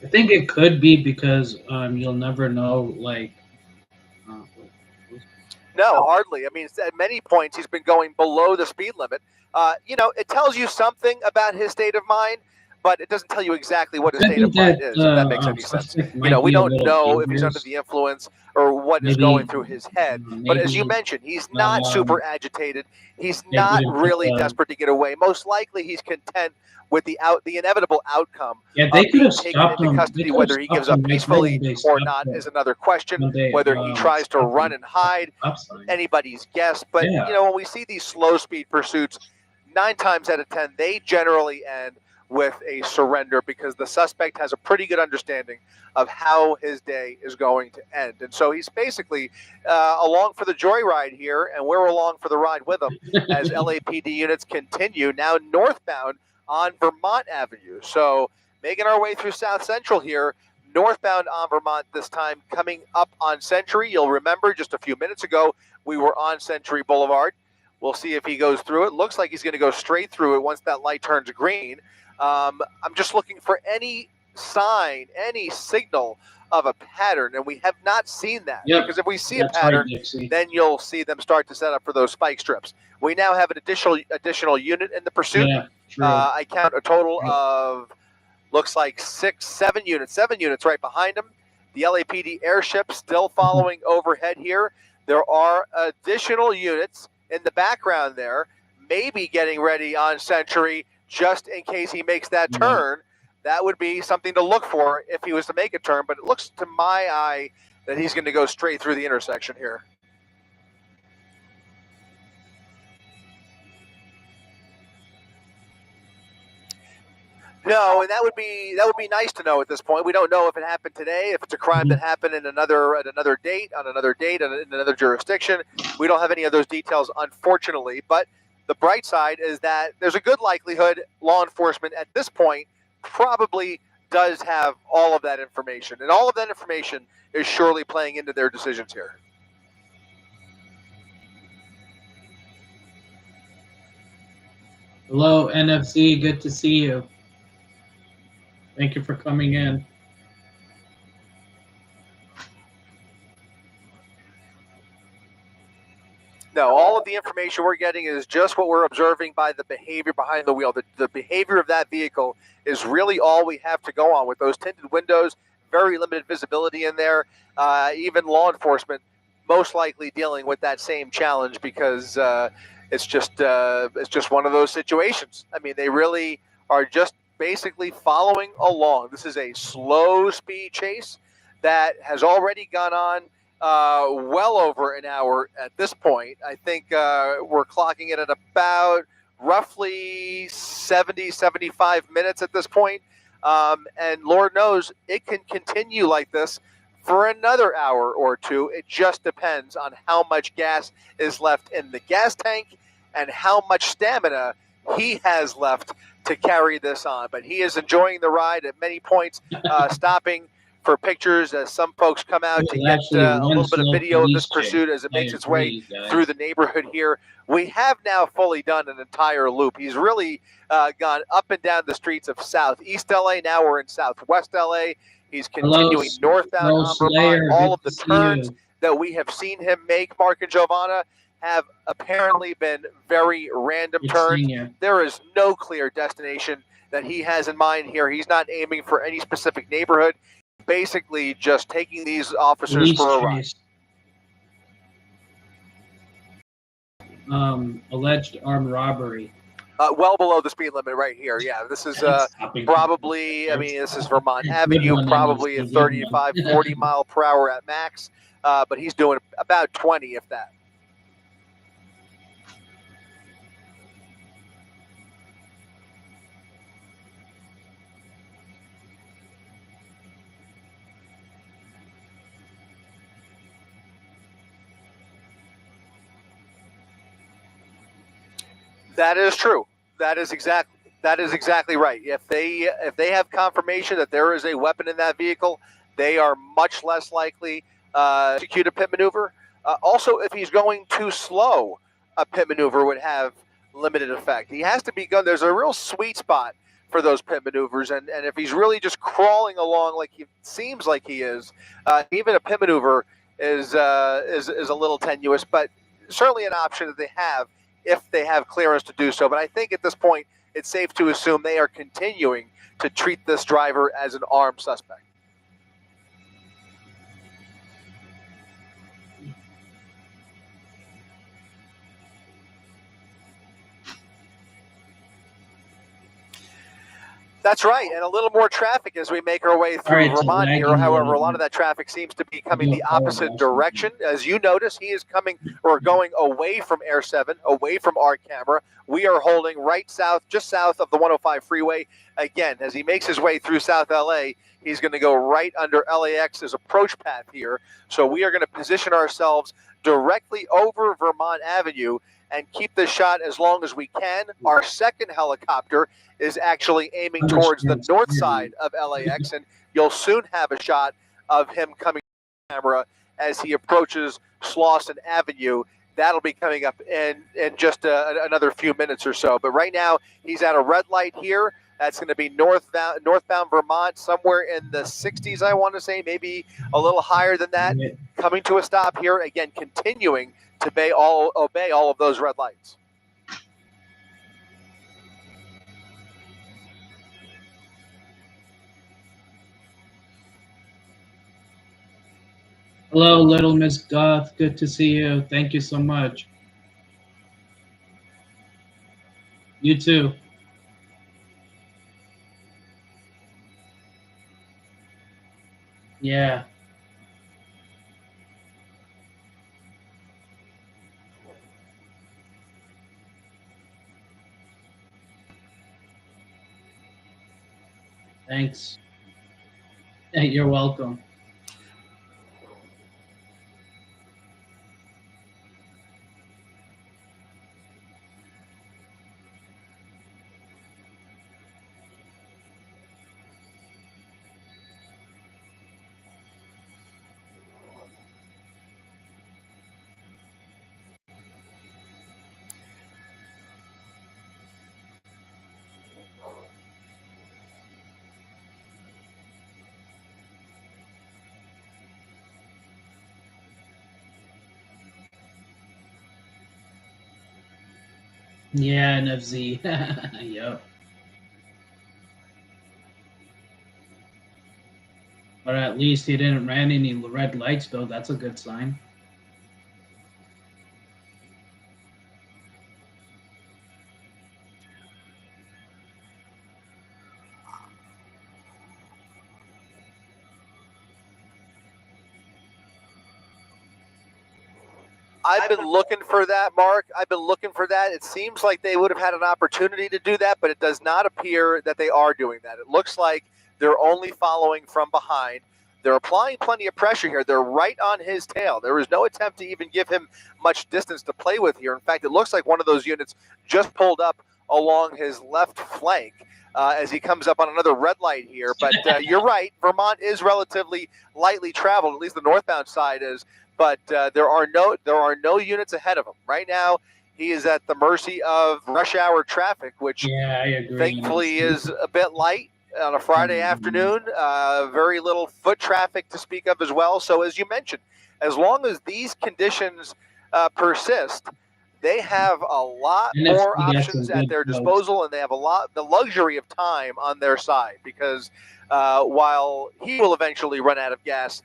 I think it could be because you'll never know, like. Uh, No, hardly. I mean, at many points he's been going below the speed limit. It tells you something about his state of mind, but it doesn't tell you exactly what his state of mind is, if that makes any sense. We don't know if he's under the influence or what is going through his head. But as you mentioned, he's not super agitated. He's not really desperate to get away. Most likely he's content with the inevitable outcome. Yeah, they could have taken into custody. Whether he gives up peacefully or not is another question. Whether he tries to run and hide, anybody's guess. But when we see these slow speed pursuits, 9 times out of 10 they generally end with a surrender because the suspect has a pretty good understanding of how his day is going to end. And so he's basically along for the joyride here, and we're along for the ride with him as LAPD units continue now northbound on Vermont Avenue. So making our way through South Central here, northbound on Vermont this time, coming up on Century. You'll remember just a few minutes ago we were on Century Boulevard. We'll see if he goes through it. Looks like he's going to go straight through it once that light turns green. I'm just looking for any sign, any signal of a pattern, and we have not seen that. Yep. Because if we see a pattern, then you'll see them start to set up for those spike strips. We now have an additional unit in the pursuit. Yeah, I count a total of, looks like 7 units right behind him. The LAPD airship still following overhead here. There are additional units in the background there, maybe getting ready on Century just in case he makes that turn. That would be something to look for if he was to make a turn, but it looks to my eye that he's going to go straight through the intersection here. No, and that would be nice to know at this point. We don't know if it happened today, if it's a crime that happened in another date, in another jurisdiction. We don't have any of those details, unfortunately. But the bright side is that there's a good likelihood law enforcement at this point probably does have all of that information, and all of that information is surely playing into their decisions here. Hello, NFC. Good to see you. Thank you for coming in. No, all of the information we're getting is just what we're observing by the behavior behind the wheel. The behavior of that vehicle is really all we have to go on with those tinted windows, very limited visibility in there. Even law enforcement most likely dealing with that same challenge because it's just one of those situations. I mean, they really are just basically following along. This is a slow speed chase that has already gone on well over an hour at this point. I think we're clocking it at about roughly 75 minutes at this point. And Lord knows it can continue like this for another hour or two. It just depends on how much gas is left in the gas tank and how much stamina he has left to carry this on. But he is enjoying the ride at many points, stopping for pictures as some folks come out to get a little bit of video of this pursuit as it makes its way through the neighborhood here. We have now fully done an entire loop. He's really gone up and down the streets of Southeast LA. Now we're in Southwest LA. He's continuing northbound on Vermont. All of the turns that we have seen him make, Mark and Giovanna, have apparently been very random turns. There is no clear destination that he has in mind here. He's not aiming for any specific neighborhood. Basically just taking these officers for a ride. Alleged armed robbery. Well below the speed limit right here. Yeah, this is probably, I mean, this is Vermont Avenue, probably a 35, 40 mile per hour at max. But he's doing about 20, if that. That is true. That is exactly right. If they have confirmation that there is a weapon in that vehicle, they are much less likely to execute a pit maneuver. Also, if he's going too slow, a pit maneuver would have limited effect. He has to be going. There's a real sweet spot for those pit maneuvers. And if he's really just crawling along like he seems like he is, even a pit maneuver is a little tenuous, but certainly an option that they have if they have clearance to do so. But I think at this point, it's safe to assume they are continuing to treat this driver as an armed suspect. That's right, and a little more traffic as we make our way through Vermont here. However, a lot of that traffic seems to be coming the opposite direction. As you notice, he is coming or going away from Air 7, away from our camera. We are holding right south, just south of the 105 freeway. Again, as he makes his way through South LA, he's going to go right under LAX's approach path here. So we are going to position ourselves directly over Vermont Avenue and keep this shot as long as we can. Our second helicopter is actually aiming towards the north side of LAX, and you'll soon have a shot of him coming to the camera as he approaches Slauson Avenue. That'll be coming up in just another few minutes or so. But right now, he's at a red light here. That's going to be northbound Vermont, somewhere in the 60s, I want to say, maybe a little higher than that. Yeah. Coming to a stop here, again, continuing to obey all of those red lights. Hello, little Miss Goth. Good to see you. Thank you so much. You too. Yeah. Thanks. Hey, you're welcome. Yeah, NFZ. Yep. But at least he didn't ran any red lights, though. That's a good sign. I've been looking for that, Mark. I've been looking for that. It seems like they would have had an opportunity to do that, but it does not appear that they are doing that. It looks like they're only following from behind. They're applying plenty of pressure here. They're right on his tail. There was no attempt to even give him much distance to play with here. In fact, it looks like one of those units just pulled up along his left flank as he comes up on another red light here. But you're right. Vermont is relatively lightly traveled, at least the northbound side is. But there are no units ahead of him right now. He is at the mercy of rush hour traffic, which thankfully is a bit light on a Friday afternoon. Very little foot traffic to speak of as well. So as you mentioned, as long as these conditions persist, they have a lot more options at their disposal, and they have the luxury of time on their side, because while he will eventually run out of gas,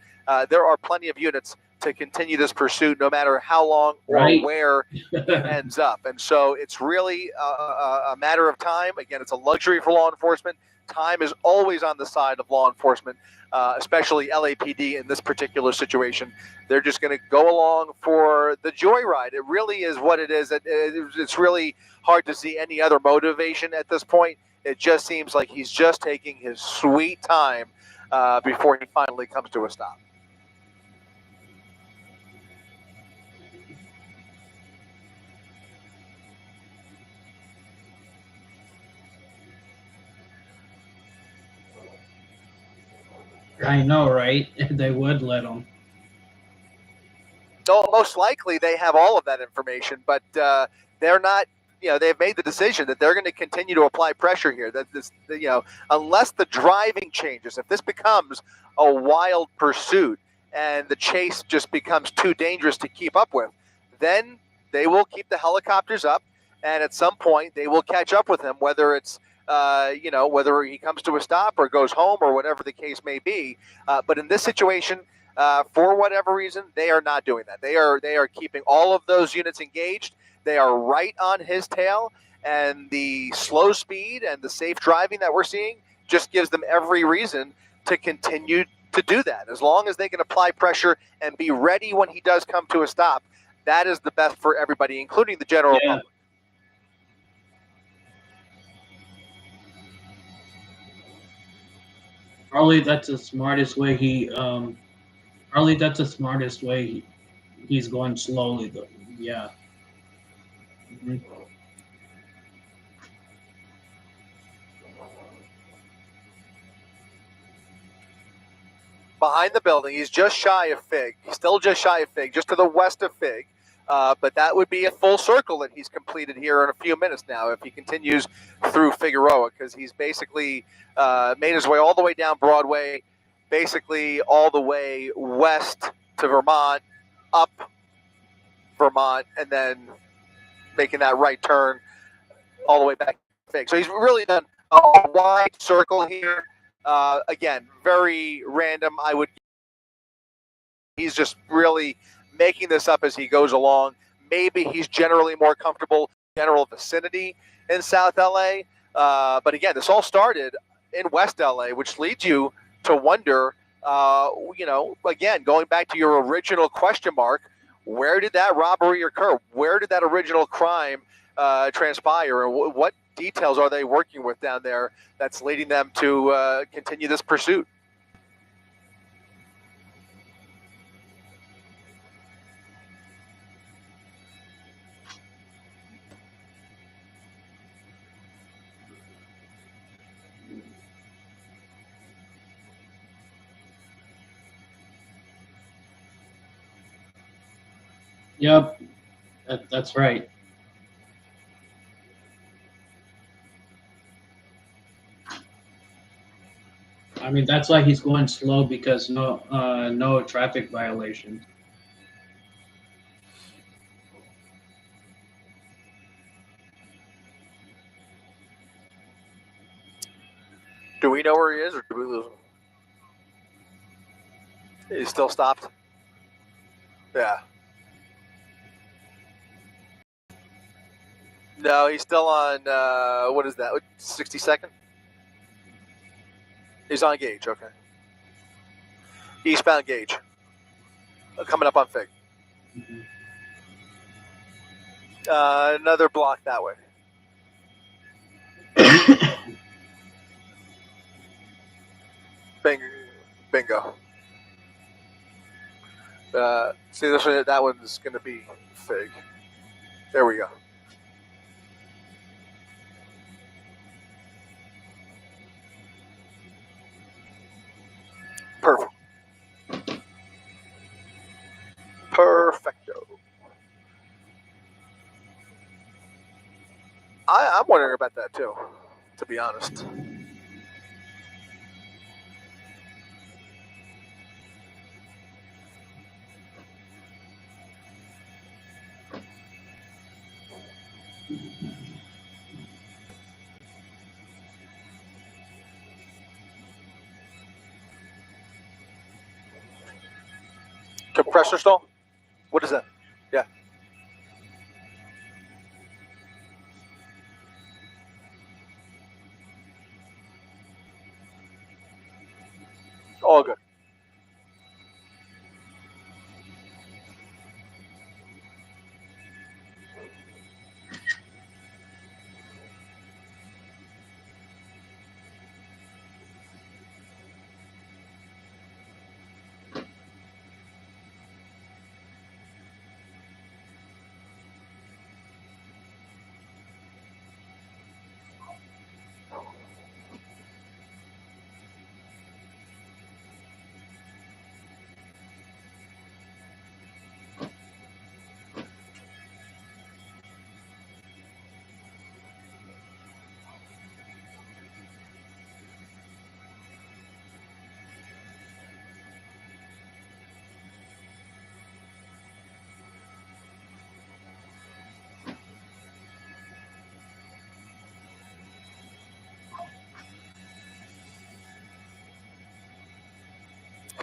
there are plenty of units to continue this pursuit, no matter how long or where it ends up. And so it's really a matter of time. Again, it's a luxury for law enforcement. Time is always on the side of law enforcement, especially LAPD in this particular situation. They're just going to go along for the joyride. It really is what it is. It's really hard to see any other motivation at this point. It just seems like he's just taking his sweet time before he finally comes to a stop. I know, right? They would let them. No, most likely they have all of that information, but they're not they've made the decision that they're going to continue to apply pressure here. That this, unless the driving changes, if this becomes a wild pursuit and the chase just becomes too dangerous to keep up with, then they will keep the helicopters up, and at some point they will catch up with him, whether it's whether he comes to a stop or goes home or whatever the case may be. But in this situation, for whatever reason, they are not doing that. They are keeping all of those units engaged. They are right on his tail, and the slow speed and the safe driving that we're seeing just gives them every reason to continue to do that. As long as they can apply pressure and be ready when he does come to a stop, that is the best for everybody, including the general public. Probably that's the smartest way he's going slowly though. Yeah. Mm-hmm. Behind the building, he's just shy of Fig. He's still just shy of Fig, just to the west of Fig. But that would be a full circle that he's completed here in a few minutes now if he continues through Figueroa, because he's basically made his way all the way down Broadway, basically all the way west to Vermont, up Vermont, and then making that right turn all the way back to Fig. So he's really done a wide circle here. Again, very random. He's just really making this up as he goes along. Maybe he's generally more comfortable in general vicinity in South LA. But again, this all started in West LA, which leads you to wonder, again, going back to your original question mark, where did that robbery occur? Where did that original crime transpire? And what details are they working with down there that's leading them to continue this pursuit? Yep, that's right. I mean, that's why he's going slow, because no traffic violations. Do we know where he is, or do we lose him? He's still stopped? Yeah. No, he's still on, what is that, 62nd? He's on Gage, okay. Eastbound Gage. Coming up on Fig. Mm-hmm. Another block that way. Bingo. See, this one, that one's going to be Fig. There we go. Perfect. Perfecto. I'm wondering about that too, to be honest. Compressor stall? What is that? Yeah. All good.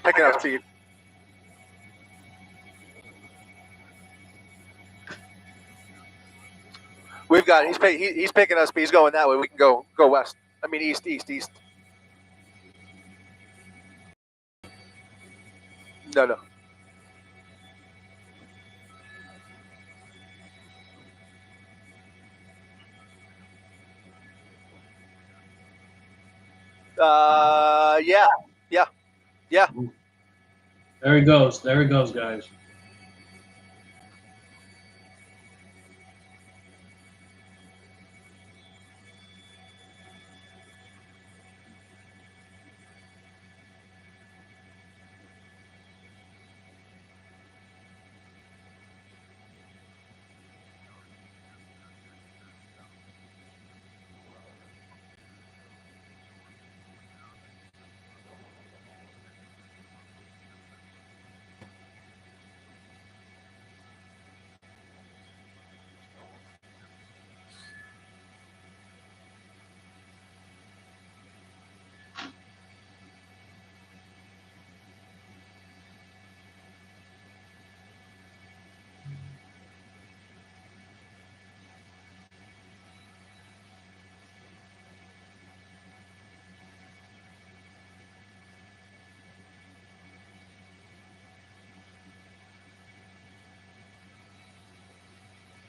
picking up speed. We've got he's picking up speed. He's going that way. We can go west. I mean east. No. Yeah. There he goes, guys.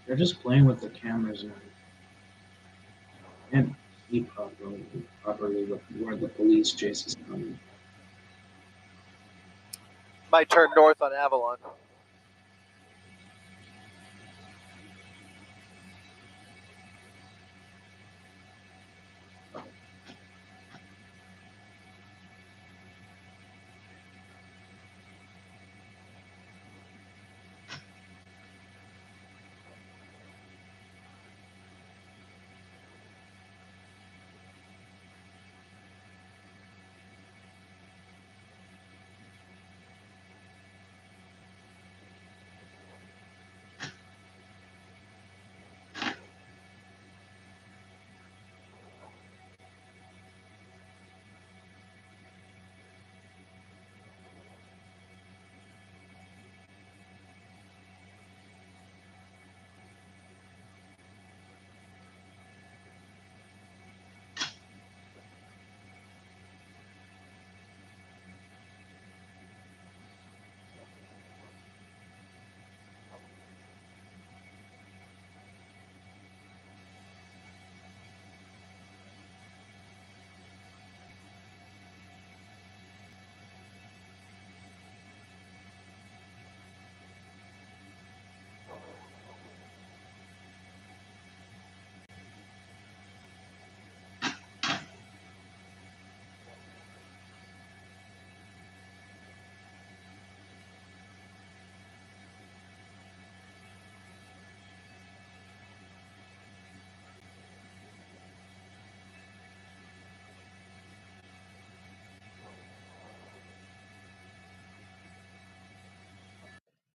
They're just playing with the cameras now. And see properly where the police chase is coming. Might turn north on Avalon.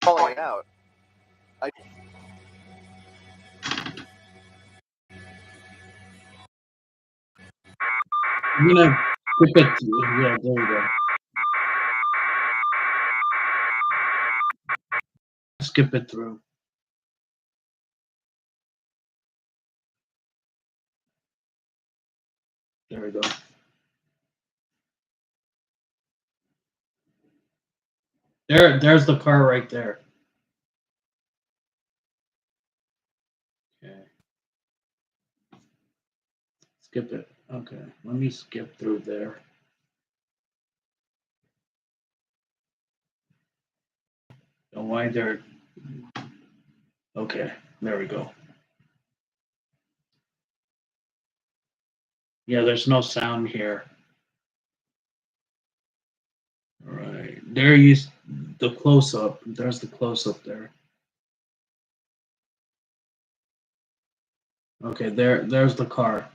Calling out. I'm gonna skip it. Yeah, there we go. Skip it through. There we go. There's the car right there. Okay. Skip it. Okay. Let me skip through there. And why they're okay. There we go. Yeah, there's no sound here. All right. There you the close up. There's the close up there. Okay, there's the car.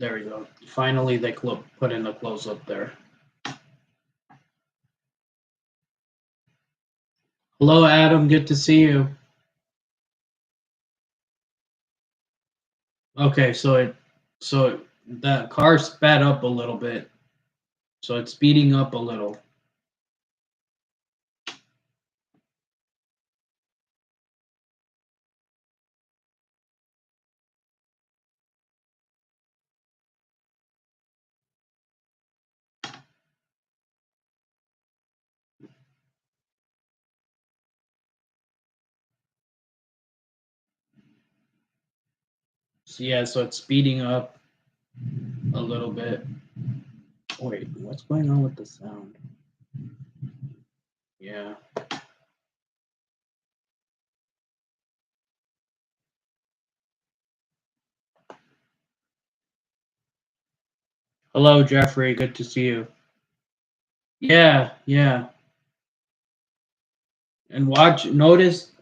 There we go. Finally, they put in the close up there. Hello, Adam. Good to see you. Okay, so the car sped up a little bit, so it's speeding up a little. So yeah, so it's speeding up a little bit. Wait, what's going on with the sound? Yeah. Hello, Jeffrey. Good to see you. Yeah, yeah. And notice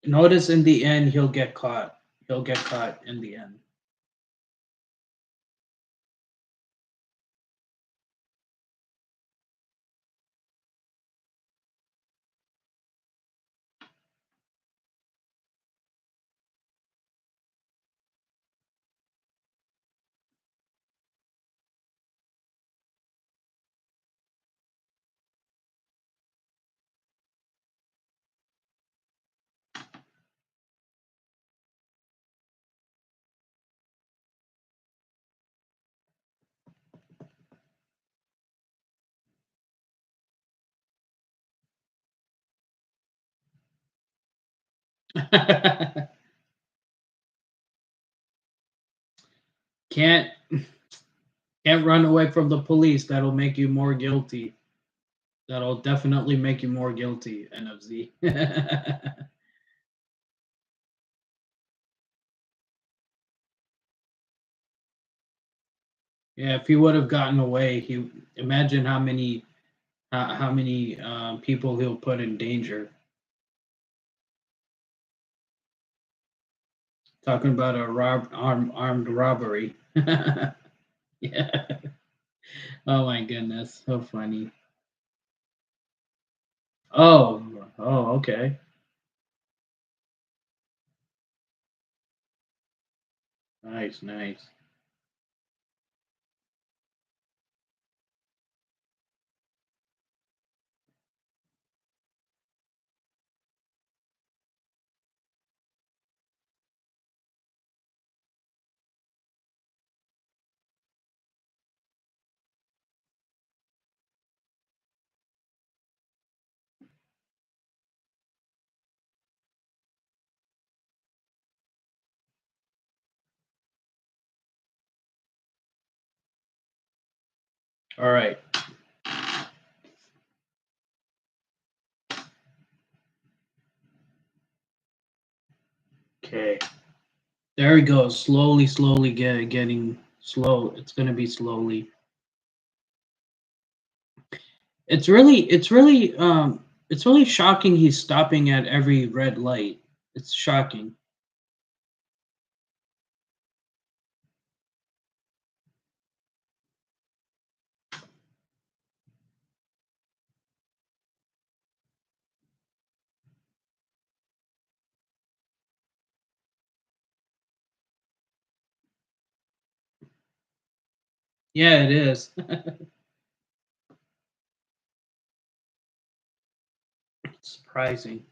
in the end he'll get caught. He'll get caught in the end. Can't run away from the police. That'll make you more guilty. That'll definitely make you more guilty, NFZ. Yeah, if he would have gotten away, imagine how many people he'll put in danger. Talking about a armed robbery. Yeah. Oh my goodness, so funny. Oh, okay. Nice, nice. All right. Okay. There we go. Slowly getting slow. It's gonna be slowly. It's really shocking he's stopping at every red light. It's shocking. Yeah, it is. It's surprising.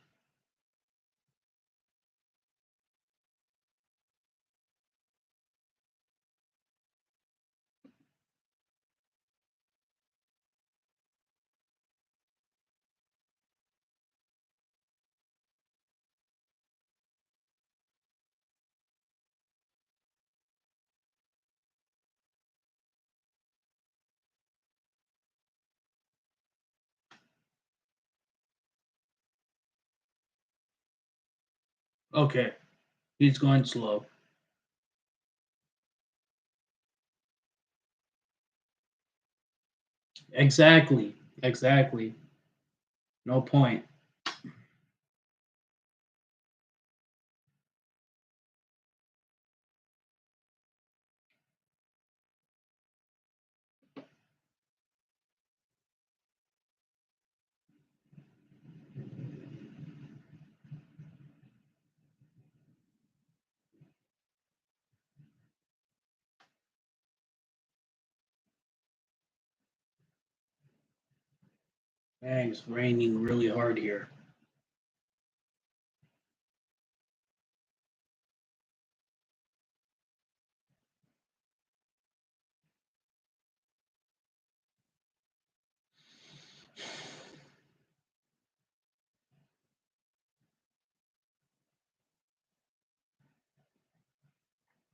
Okay. He's going slow. Exactly. Exactly. No point. Man, it's raining really hard here.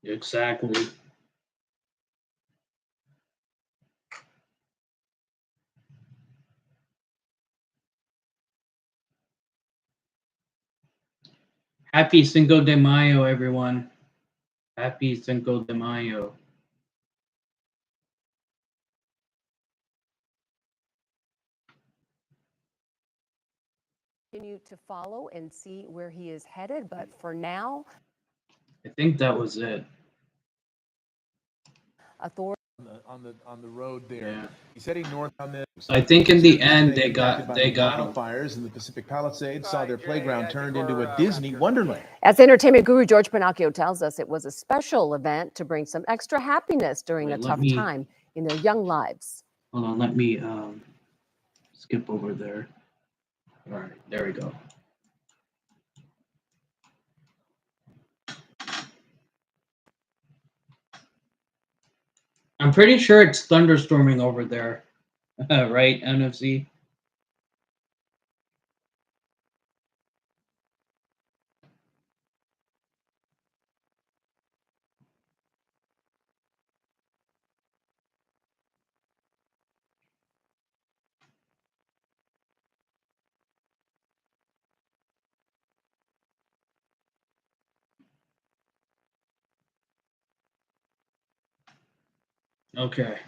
Exactly. Happy Cinco de Mayo, everyone. Happy Cinco de Mayo. Continue to follow and see where he is headed, but for now, I think that was it. authorities on the road there. Yeah. He's heading north on this. I think in the end they got him. Wildfires in the Pacific Palisades saw their playground turned into a Disney Wonderland. As entertainment guru George Pinocchio tells us, it was a special event to bring some extra happiness during a tough time in their young lives. Hold on, let me skip over there. All right, there we go. I'm pretty sure it's thunderstorming over there, right, NFC? Okay.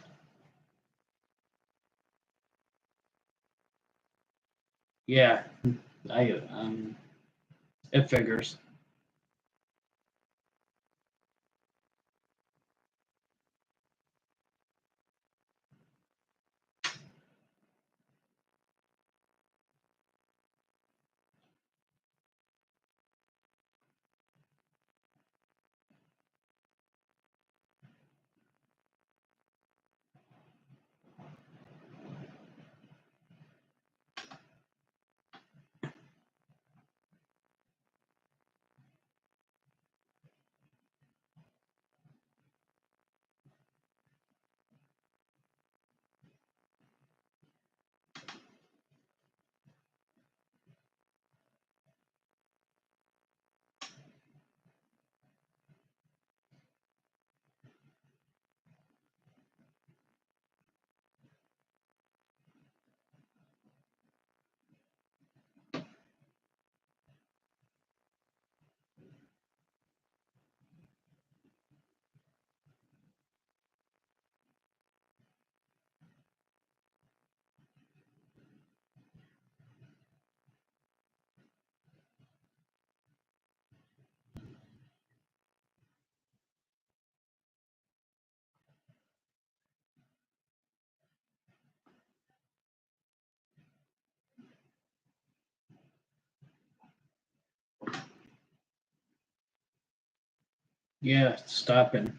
Yeah, it figures. Yeah, it's stopping.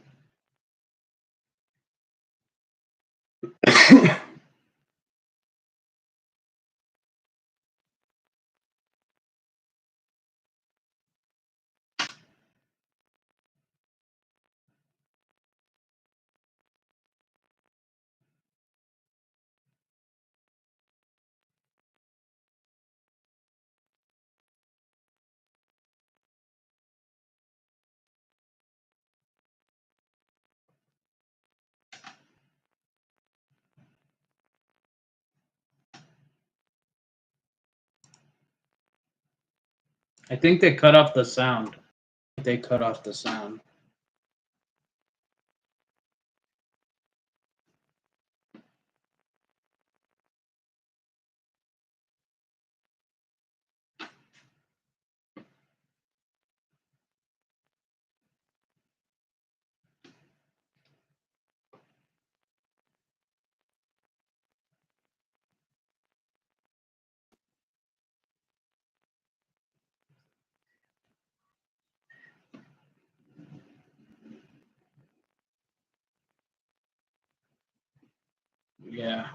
I think they cut off the sound. They cut off the sound. Yeah.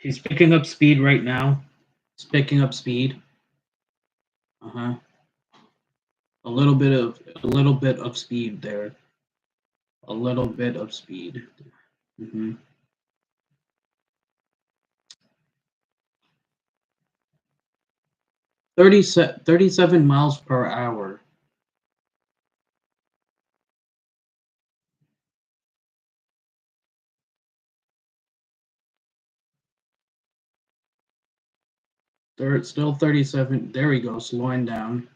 He's picking up speed right now. He's picking up speed. A little bit of speed there. A little bit of speed. 37 miles per hour. Still 37. There we go, slowing down.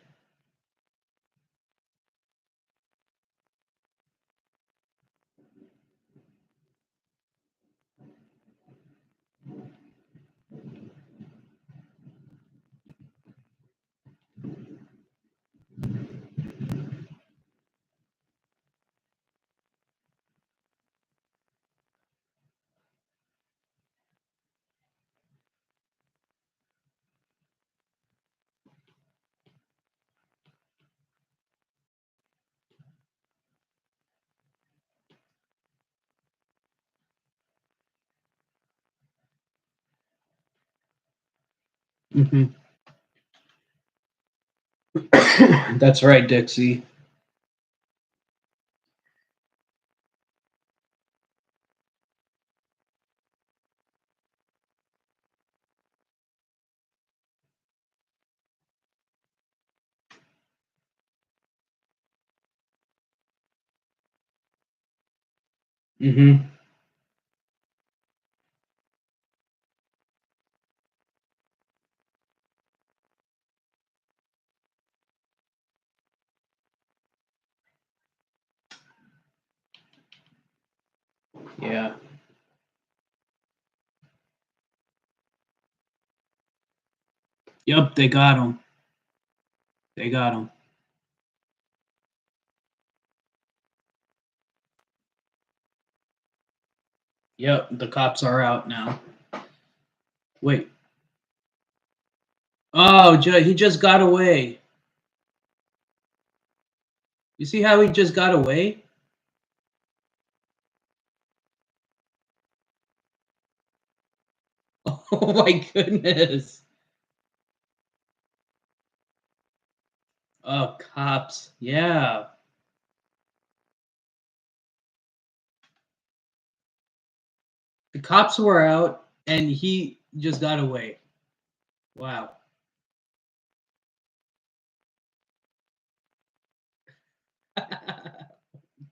That's right, Dixie. Yeah. Yep, they got him. They got him. Yep, the cops are out now. Wait. Oh, he just got away. You see how he just got away? Oh my goodness. Oh, cops. Yeah. The cops were out and he just got away. Wow.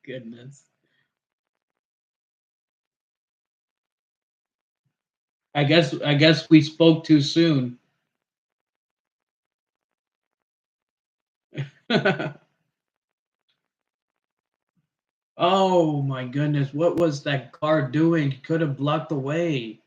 Goodness. I guess we spoke too soon. Oh my goodness, what was that car doing? He could have blocked the way.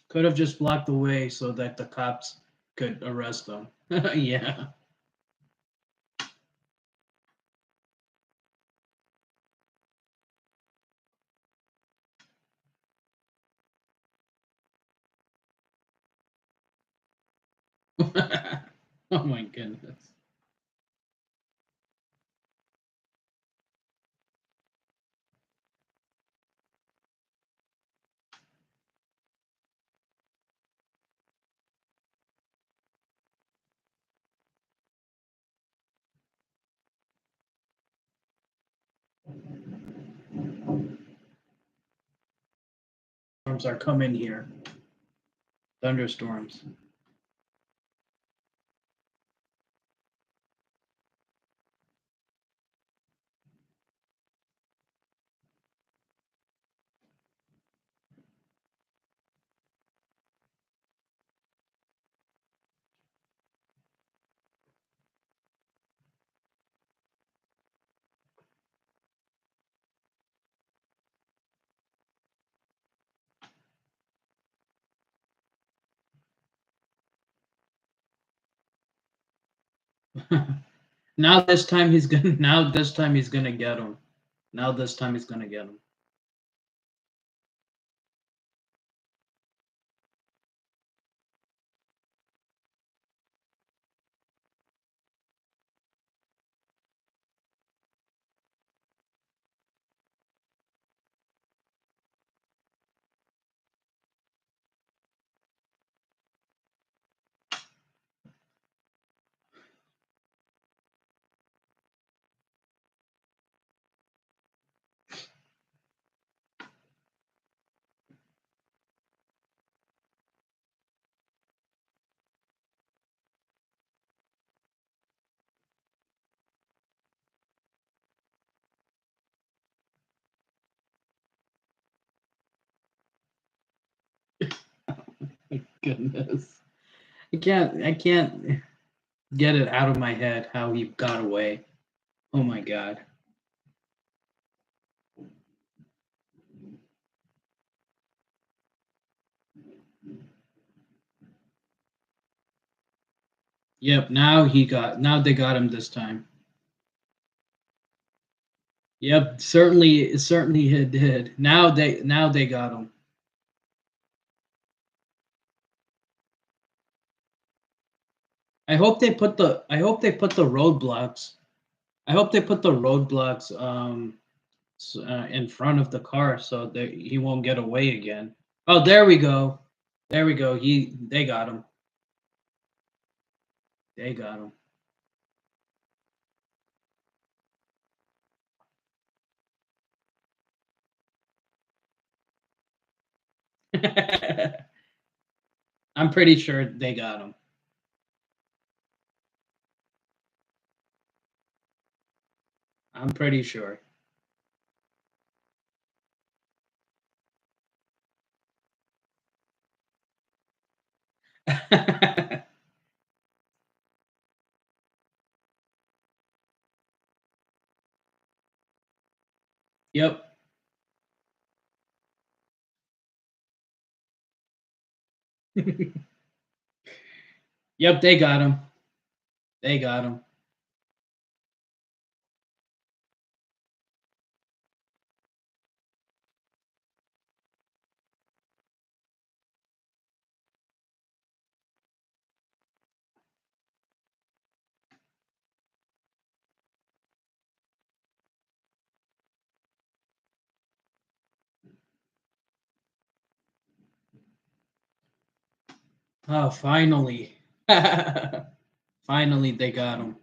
Could have just blocked the way so that the cops could arrest them. Yeah. Oh my goodness. Storms are coming here. Thunderstorms. Now this time he's gonna get him. Now this time he's gonna get him. Goodness. I can't get it out of my head how he got away. Oh my god. Yep, now they got him this time. Yep, certainly it did. Now they got him. I hope they put the roadblocks. I hope they put the roadblocks in front of the car so that he won't get away again. Oh, there we go. There we go. They got him. They got him. I'm pretty sure they got him. I'm pretty sure. Yep. Yep, they got him. They got him. Oh, finally. Finally, they got him.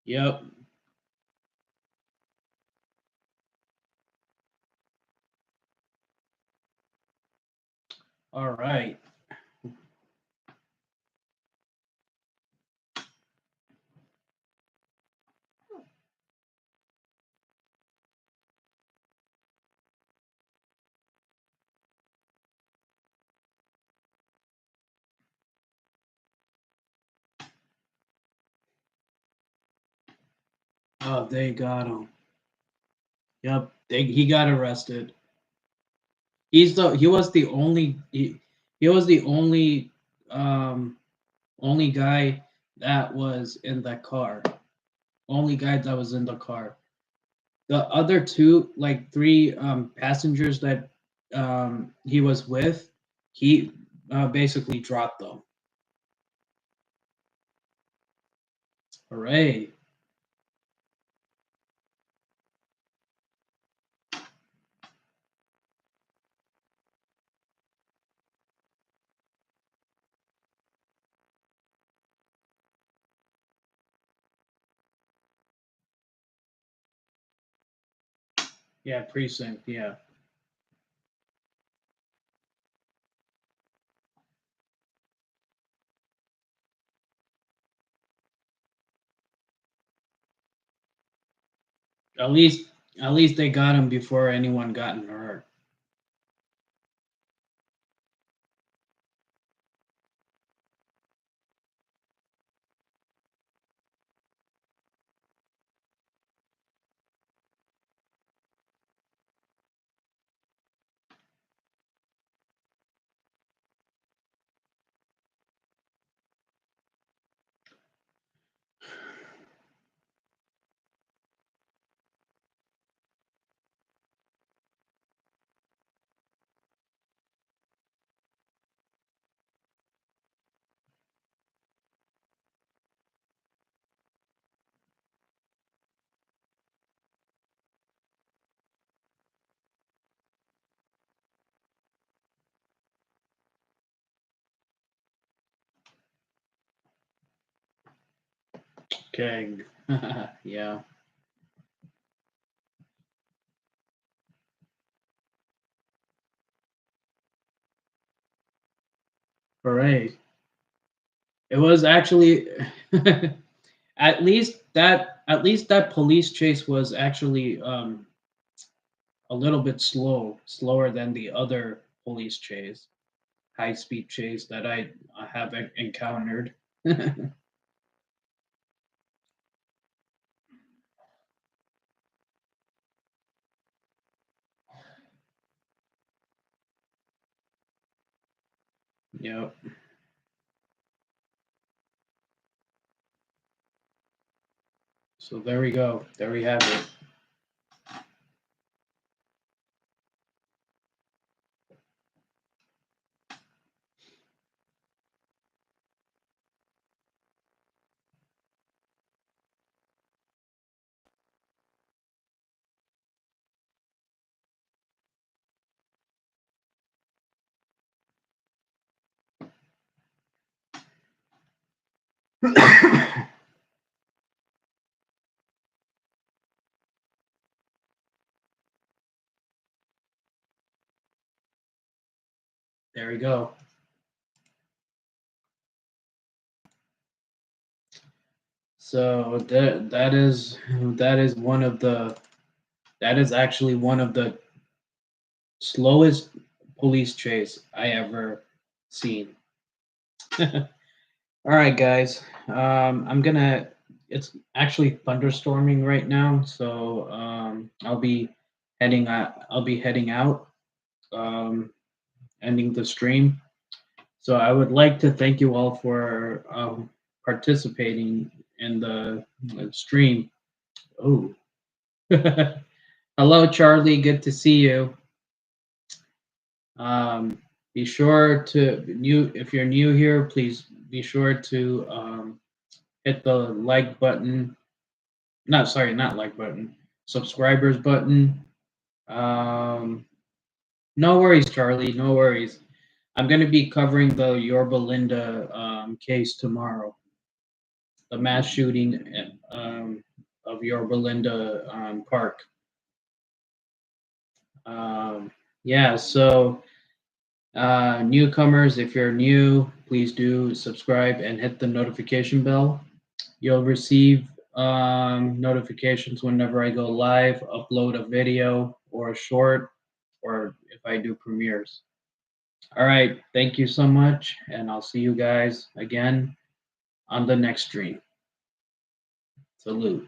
Yep. All right. Oh, they got him. Yep. He got arrested. He was the only he was the only guy that was in that car. Only guy that was in the car. The other two, like three passengers that he was with, he basically dropped them. Hooray. Yeah, precinct, yeah. At least they got him before anyone got hurt. Okay. Yeah. Hooray. It was actually at least that police chase was actually a little bit slower than the other police chase, high-speed chase that I have encountered. Yep. So there we go. There we have it. There we go. So that is actually one of the slowest police chase I ever seen. All right, guys. It's actually thunderstorming right now, so I'll be heading out, ending the stream. So I would like to thank you all for participating in the stream. Oh, hello, Charlie. Good to see you. Be sure to if you're new here, please be sure to hit the like button. Not like button. Subscribers button. No worries, Charlie. No worries. I'm going to be covering the Yorba Linda case tomorrow. The mass shooting of Yorba Linda Park. Yeah, so newcomers, if you're new, please do subscribe and hit the notification bell. You'll receive notifications whenever I go live, upload a video or a short, or if I do premieres. All right, thank you so much, and I'll see you guys again on the next stream. Salute.